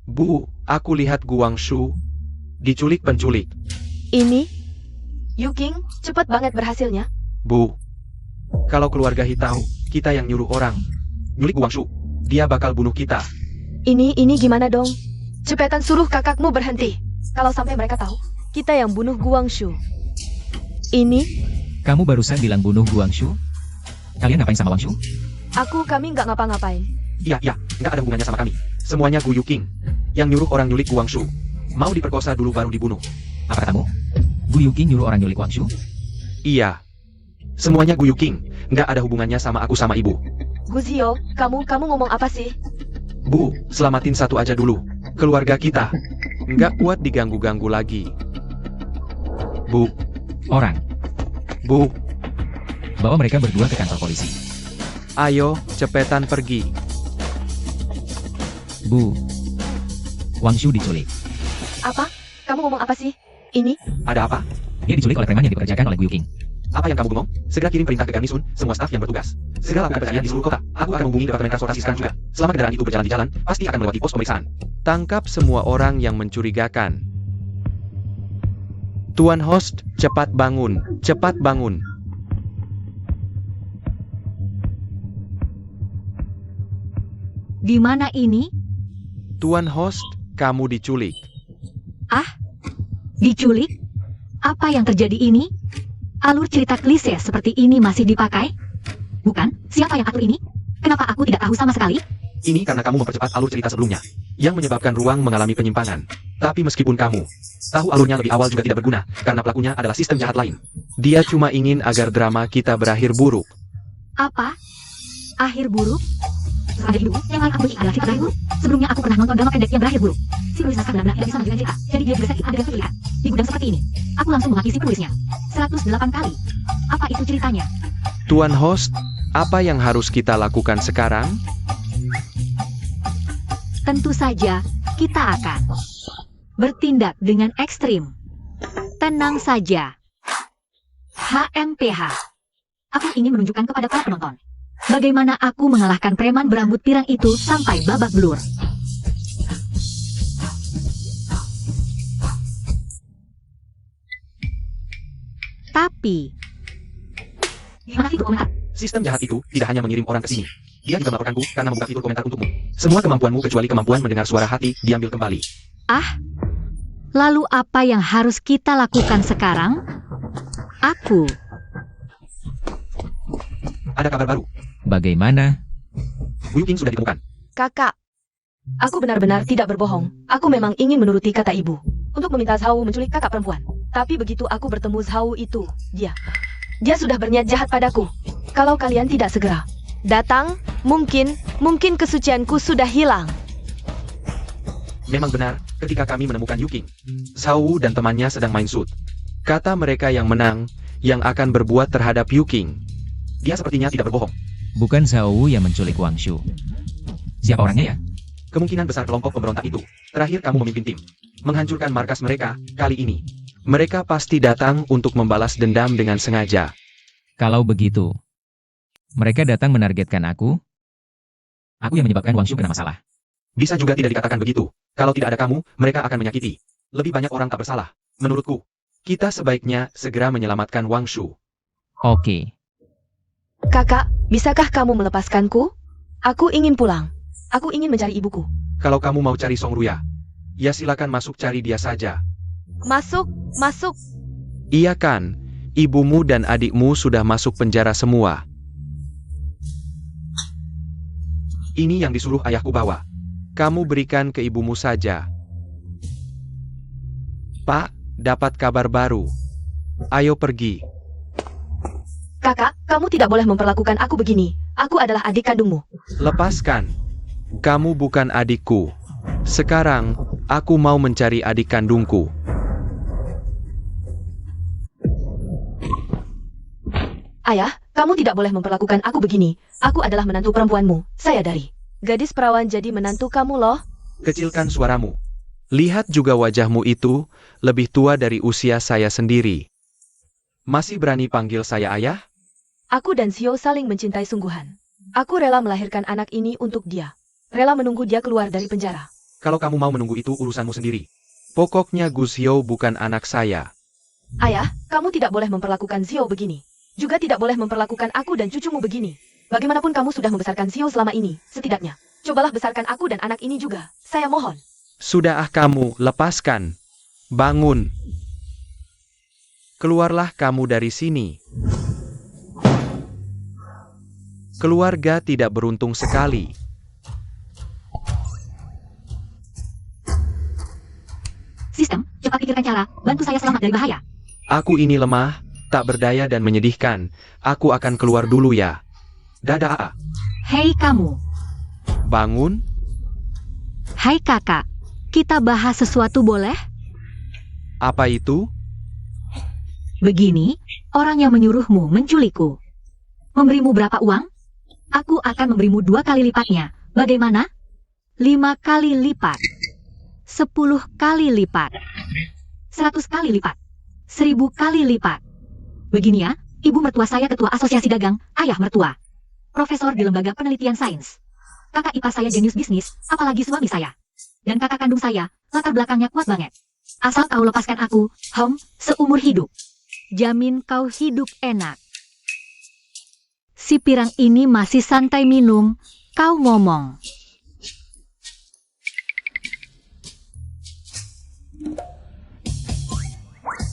Bu, aku lihat Guangshu diculik penculik. Ini? Yuking, cepat banget berhasilnya. Bu, kalau keluarga He tahu kita yang nyuruh orang nyulik Guangshu, dia bakal bunuh kita. Ini gimana dong? Cepetan suruh kakakmu berhenti. Kalau sampai mereka tahu, kita yang bunuh Guangshu. Ini? Kamu barusan bilang bunuh Guangshu? Kalian ngapain sama Wangshu? Kami nggak ngapa-ngapain. Iya, nggak ada hubungannya sama kami. Semuanya Gu Yuking yang nyuruh orang nyulik Guangshu. Mau diperkosa dulu baru dibunuh. Apa katamu? Gu Yuking nyuruh orang nyulik Wangshu? Iya. Semuanya Gu Yuking. Nggak ada hubungannya sama aku sama ibu. Guzio, kamu ngomong apa sih? Bu, selamatin satu aja dulu. Keluarga kita. Nggak kuat diganggu-ganggu lagi. Bu, Orang. Bu, Bawa mereka berdua ke kantor polisi. ayo cepetan pergi. Bu. Wangshu diculik. Apa? Kamu ngomong apa sih? Ini? Ada apa? Dia diculik oleh preman yang dipekerjakan oleh Gu Yuking. Apa yang kamu ngomong? Segera kirim perintah ke Garnisun, semua staf yang bertugas. Segera lakukan pencarian di seluruh kota. Aku akan menghubungi Departemen Transportasi sekarang juga. Selama kendaraan itu berjalan di jalan, pasti akan melewati pos pemeriksaan. Tangkap semua orang yang mencurigakan. Tuan host, cepat bangun. Cepat bangun. Di mana ini? Tuan host, kamu diculik. Diculik? Apa yang terjadi ini? Alur cerita klise seperti ini masih dipakai? Bukan, siapa yang atur ini? Kenapa aku tidak tahu sama sekali? Ini karena kamu mempercepat alur cerita sebelumnya, yang menyebabkan ruang mengalami penyimpangan. Tapi meskipun kamu tahu alurnya lebih awal juga tidak berguna, karena pelakunya adalah sistem jahat lain. Dia cuma ingin agar drama kita berakhir buruk. Apa? Akhir buruk? Sepanjang hidupku, yang paling aku benci adalah cerita berakhir buruk. Sebelumnya aku pernah nonton drama pendek yang berakhir buruk. Si penulis naskah benar-benar tidak bisa melanjutkan cerita, jadi dia juga sakit adegan penculikan. Di gudang seperti ini, aku langsung menghakimi si penulisnya. 108 kali. Apa itu ceritanya? Tuan host, apa yang harus kita lakukan sekarang? Tentu saja, kita akan bertindak dengan ekstrim. Tenang saja. HMPH. Aku ingin menunjukkan kepada para penonton bagaimana aku mengalahkan preman berambut pirang itu sampai babak belur. Tapi, gimana fitur komentar? Sistem jahat itu tidak hanya mengirim orang ke sini. Dia juga melaporkanku karena membuka fitur komentar untukmu. Semua kemampuanmu kecuali kemampuan mendengar suara hati diambil kembali. Lalu apa yang harus kita lakukan sekarang? Aku. Ada kabar baru. Bagaimana? Gu Yuking sudah ditemukan. Kakak. Aku benar-benar tidak berbohong. Aku memang ingin menuruti kata ibu untuk meminta Zhao menculik kakak perempuan. Tapi begitu aku bertemu Zhao itu, dia sudah berniat jahat padaku. Kalau kalian tidak segera datang, mungkin kesucianku sudah hilang. Memang benar, ketika kami menemukan Yuking, Zhao dan temannya sedang main shoot. Kata mereka yang menang, yang akan berbuat terhadap Yu King. Dia sepertinya tidak berbohong. Bukan Zhao Wu yang menculik Wang Shu. Siapa orangnya ya? Kemungkinan besar kelompok pemberontak itu. Terakhir kamu memimpin tim. Menghancurkan markas mereka, kali ini. Mereka pasti datang untuk membalas dendam dengan sengaja. Kalau begitu, mereka datang menargetkan aku? Aku yang menyebabkan Wang Shu kena masalah. Bisa juga tidak dikatakan begitu. Kalau tidak ada kamu, mereka akan menyakiti. Lebih banyak orang tak bersalah. Menurutku, kita sebaiknya segera menyelamatkan Wang Shu. Oke. Kakak, bisakah kamu melepaskanku? Aku ingin pulang. Aku ingin mencari ibuku. Kalau kamu mau cari Song Ruya, ya silakan masuk cari dia saja. Masuk, masuk. Iya kan, ibumu dan adikmu sudah masuk penjara semua. Ini yang disuruh ayahku bawa. Kamu berikan ke ibumu saja. Pak, dapat kabar baru. Ayo pergi. Kakak, kamu tidak boleh memperlakukan aku begini. Aku adalah adik kandungmu. Lepaskan. Kamu bukan adikku. Sekarang, aku mau mencari adik kandungku. Ayah, kamu tidak boleh memperlakukan aku begini. Aku adalah menantu perempuanmu. Saya dari gadis perawan jadi menantu kamu loh. Kecilkan suaramu. Lihat juga wajahmu itu, lebih tua dari usia saya sendiri. Masih berani panggil saya ayah? Aku dan Xiao saling mencintai sungguhan. Aku rela melahirkan anak ini untuk dia. Rela menunggu dia keluar dari penjara. Kalau kamu mau menunggu itu urusanmu sendiri. Pokoknya Gu Xiao bukan anak saya. Ayah, kamu tidak boleh memperlakukan Xiao begini. Juga tidak boleh memperlakukan aku dan cucumu begini. Bagaimanapun kamu sudah membesarkan Xiao selama ini, setidaknya. Cobalah besarkan aku dan anak ini juga. Saya mohon. Sudah kamu, lepaskan. Bangun. Keluarlah kamu dari sini. Keluarga tidak beruntung sekali. Sistem, cepat pikirkan cara, bantu saya selamat dari bahaya. Aku ini lemah, tak berdaya dan menyedihkan. Aku akan keluar dulu ya. Dadah. Hei kamu. Bangun. Hai kakak. Kita bahas sesuatu boleh? Apa itu? Begini, orang yang menyuruhmu menculikku. Memberimu berapa uang? Aku akan memberimu 2 kali lipatnya. Bagaimana? 5 kali lipat. 10 kali lipat. 100 kali lipat. 1000 kali lipat. Begini ya, ibu mertua saya ketua asosiasi dagang, ayah mertua profesor di lembaga penelitian sains. Kakak ipar saya jenius bisnis, apalagi suami saya. Dan kakak kandung saya, latar belakangnya kuat banget. Asal kau lepaskan aku, seumur hidup. Jamin kau hidup enak. Si pirang ini masih santai minum, kau ngomong.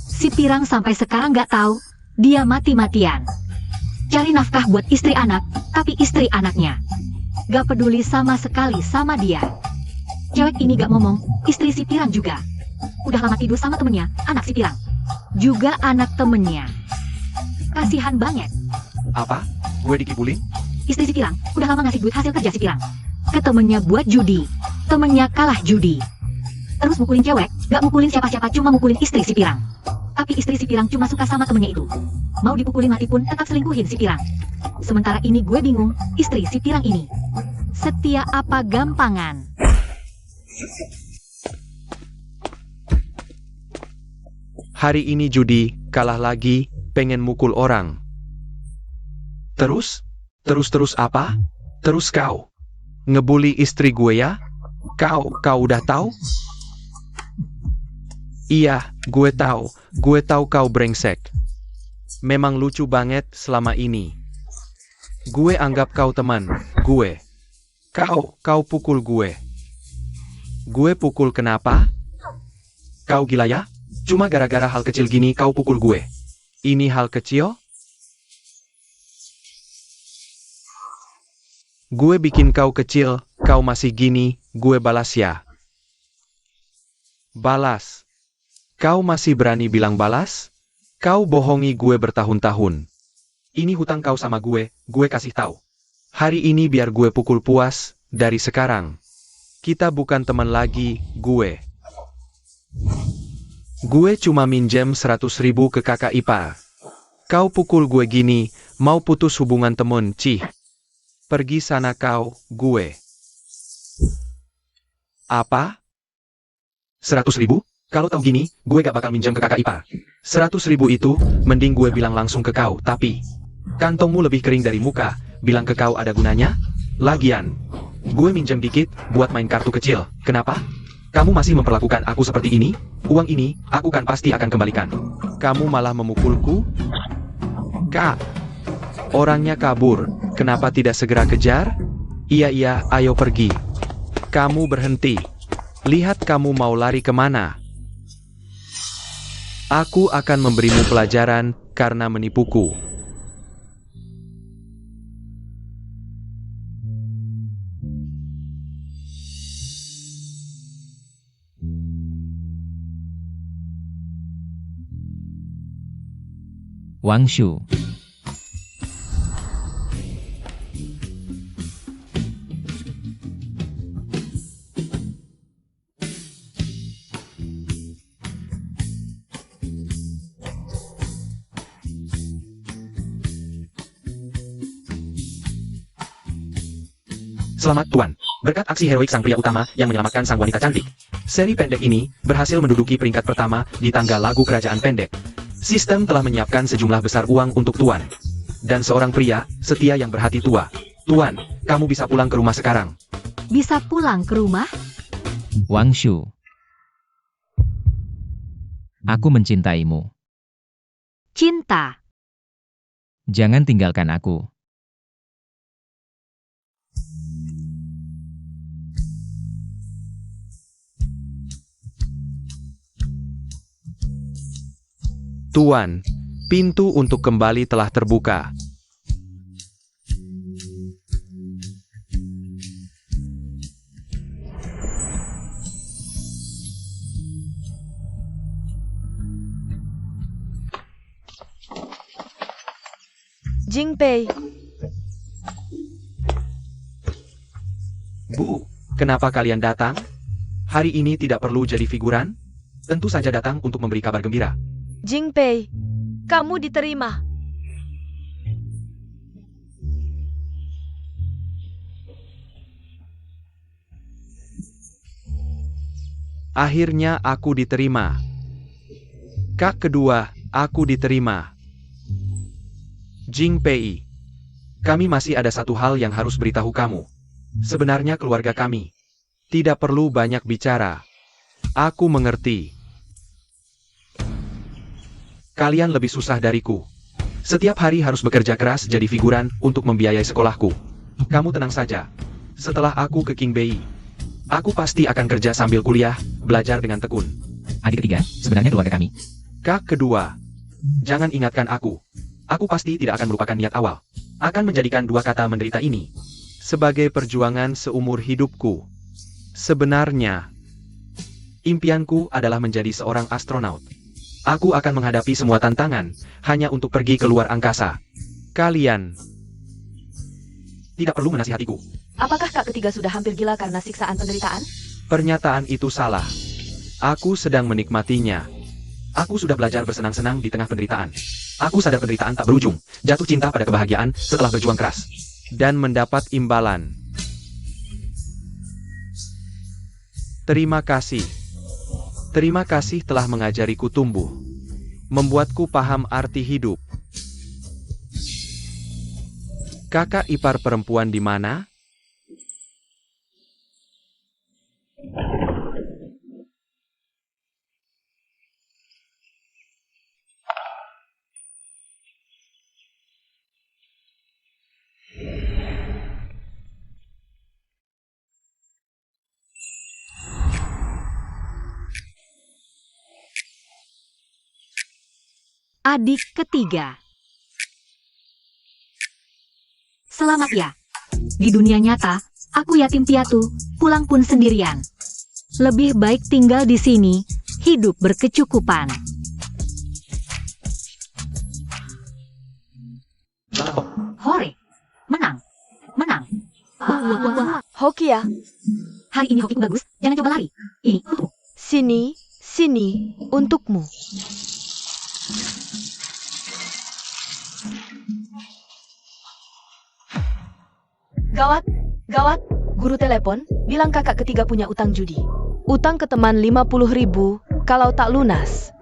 Si pirang sampai sekarang nggak tahu, dia mati-matian. Cari nafkah buat istri anak, tapi istri anaknya gak peduli sama sekali sama dia. Cewek ini gak ngomong, istri si pirang juga. Udah lama tidur sama temennya, anak si pirang. Juga anak temennya. Kasihan banget. Apa? Gue dikibulin? Istri si pirang, udah lama ngasih duit hasil kerja si pirang ke temennya buat judi. Temennya kalah judi. Terus mukulin cewek, gak mukulin siapa-siapa, cuma mukulin istri si pirang. Tapi istri si pirang cuma suka sama temennya itu. Mau dipukulin mati pun tetap selingkuhin si pirang. Sementara ini gue bingung, istri si pirang ini setia apa gampangan? Hari ini judi, kalah lagi, pengen mukul orang. Terus apa? Terus kau ngebully istri gue ya? Kau udah tahu? Iya, gue tahu kau brengsek. Memang lucu banget selama ini. Gue anggap kau teman, gue. Kau pukul gue. Gue pukul kenapa? Kau gila ya? Cuma gara-gara hal kecil gini kau pukul gue. Ini hal kecil? Gue bikin kau kecil, kau masih gini, gue balas ya. Balas. Kau masih berani bilang balas? Kau bohongi gue bertahun-tahun. Ini hutang kau sama gue kasih tahu. Hari ini biar gue pukul puas, dari sekarang. Kita bukan teman lagi, gue. Gue cuma minjem 100.000 ke kakak ipar. Kau pukul gue gini, mau putus hubungan temen, cih. Pergi sana kau, gue. Apa? 100.000? Kalau tahu gini, gue gak bakal minjem ke kakak ipar. 100.000 itu, mending gue bilang langsung ke kau, tapi kantongmu lebih kering dari muka, bilang ke kau ada gunanya? Lagian, gue minjem dikit, buat main kartu kecil, kenapa? Kamu masih memperlakukan aku seperti ini? Uang ini, aku kan pasti akan kembalikan. Kamu malah memukulku? Kak, orangnya kabur, kenapa tidak segera kejar? Iya, ayo pergi. Kamu berhenti. Lihat kamu mau lari kemana. Aku akan memberimu pelajaran karena menipuku. Wang Shu. Selamat Tuan, berkat aksi heroik sang pria utama yang menyelamatkan sang wanita cantik. Seri pendek ini berhasil menduduki peringkat pertama di tangga lagu kerajaan pendek. Sistem telah menyiapkan sejumlah besar uang untuk Tuan. Dan seorang pria setia yang berhati tua. Tuan, kamu bisa pulang ke rumah sekarang. Bisa pulang ke rumah? Wang Shu. Aku mencintaimu. Cinta. Jangan tinggalkan aku. Tuan, pintu untuk kembali telah terbuka. Jingpei, Bu, kenapa kalian datang? Hari ini tidak perlu jadi figuran? Tentu saja datang untuk memberi kabar gembira. Jingpei, kamu diterima. Akhirnya aku diterima. Kak kedua, aku diterima. Jingpei, kami masih ada satu hal yang harus beritahu kamu. Sebenarnya keluarga kami tidak perlu banyak bicara. Aku mengerti. Kalian lebih susah dariku. Setiap hari harus bekerja keras jadi figuran untuk membiayai sekolahku. Kamu tenang saja. Setelah aku ke King Bei, aku pasti akan kerja sambil kuliah, belajar dengan tekun. Adik ketiga, sebenarnya keluarga kami. Kak kedua, jangan ingatkan aku. Aku pasti tidak akan melupakan niat awal. Akan menjadikan dua kata menderita ini sebagai perjuangan seumur hidupku. Sebenarnya, impianku adalah menjadi seorang astronot. Aku akan menghadapi semua tantangan, hanya untuk pergi ke luar angkasa. Kalian tidak perlu menasihatiku. Apakah kak ketiga sudah hampir gila karena siksaan penderitaan? Pernyataan itu salah. Aku sedang menikmatinya. Aku sudah belajar bersenang-senang di tengah penderitaan. Aku sadar penderitaan tak berujung, jatuh cinta pada kebahagiaan setelah berjuang keras. Dan mendapat imbalan. Terima kasih. Terima kasih telah mengajariku tumbuh. Membuatku paham arti hidup. Kakak ipar perempuan di mana? Adik ketiga. Selamat ya. Di dunia nyata, aku yatim piatu, pulang pun sendirian. Lebih baik tinggal di sini, hidup berkecukupan. Hore, menang, menang. Wah. Hoki ya, Hari ini hokiku bagus, jangan coba lari. Ini untukmu. sini, untukmu. Gawat, gawat. Guru telepon, bilang kakak ketiga punya utang judi. Utang ke teman 50.000, kalau tak lunas.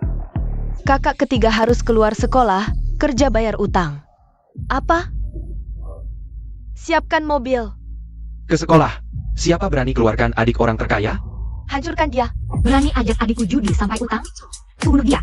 Kakak ketiga harus keluar sekolah, kerja bayar utang. Apa? Siapkan mobil. Ke sekolah. Siapa berani keluarkan adik orang terkaya? Hancurkan dia. Berani ajak adikku judi sampai utang? Bunuh dia.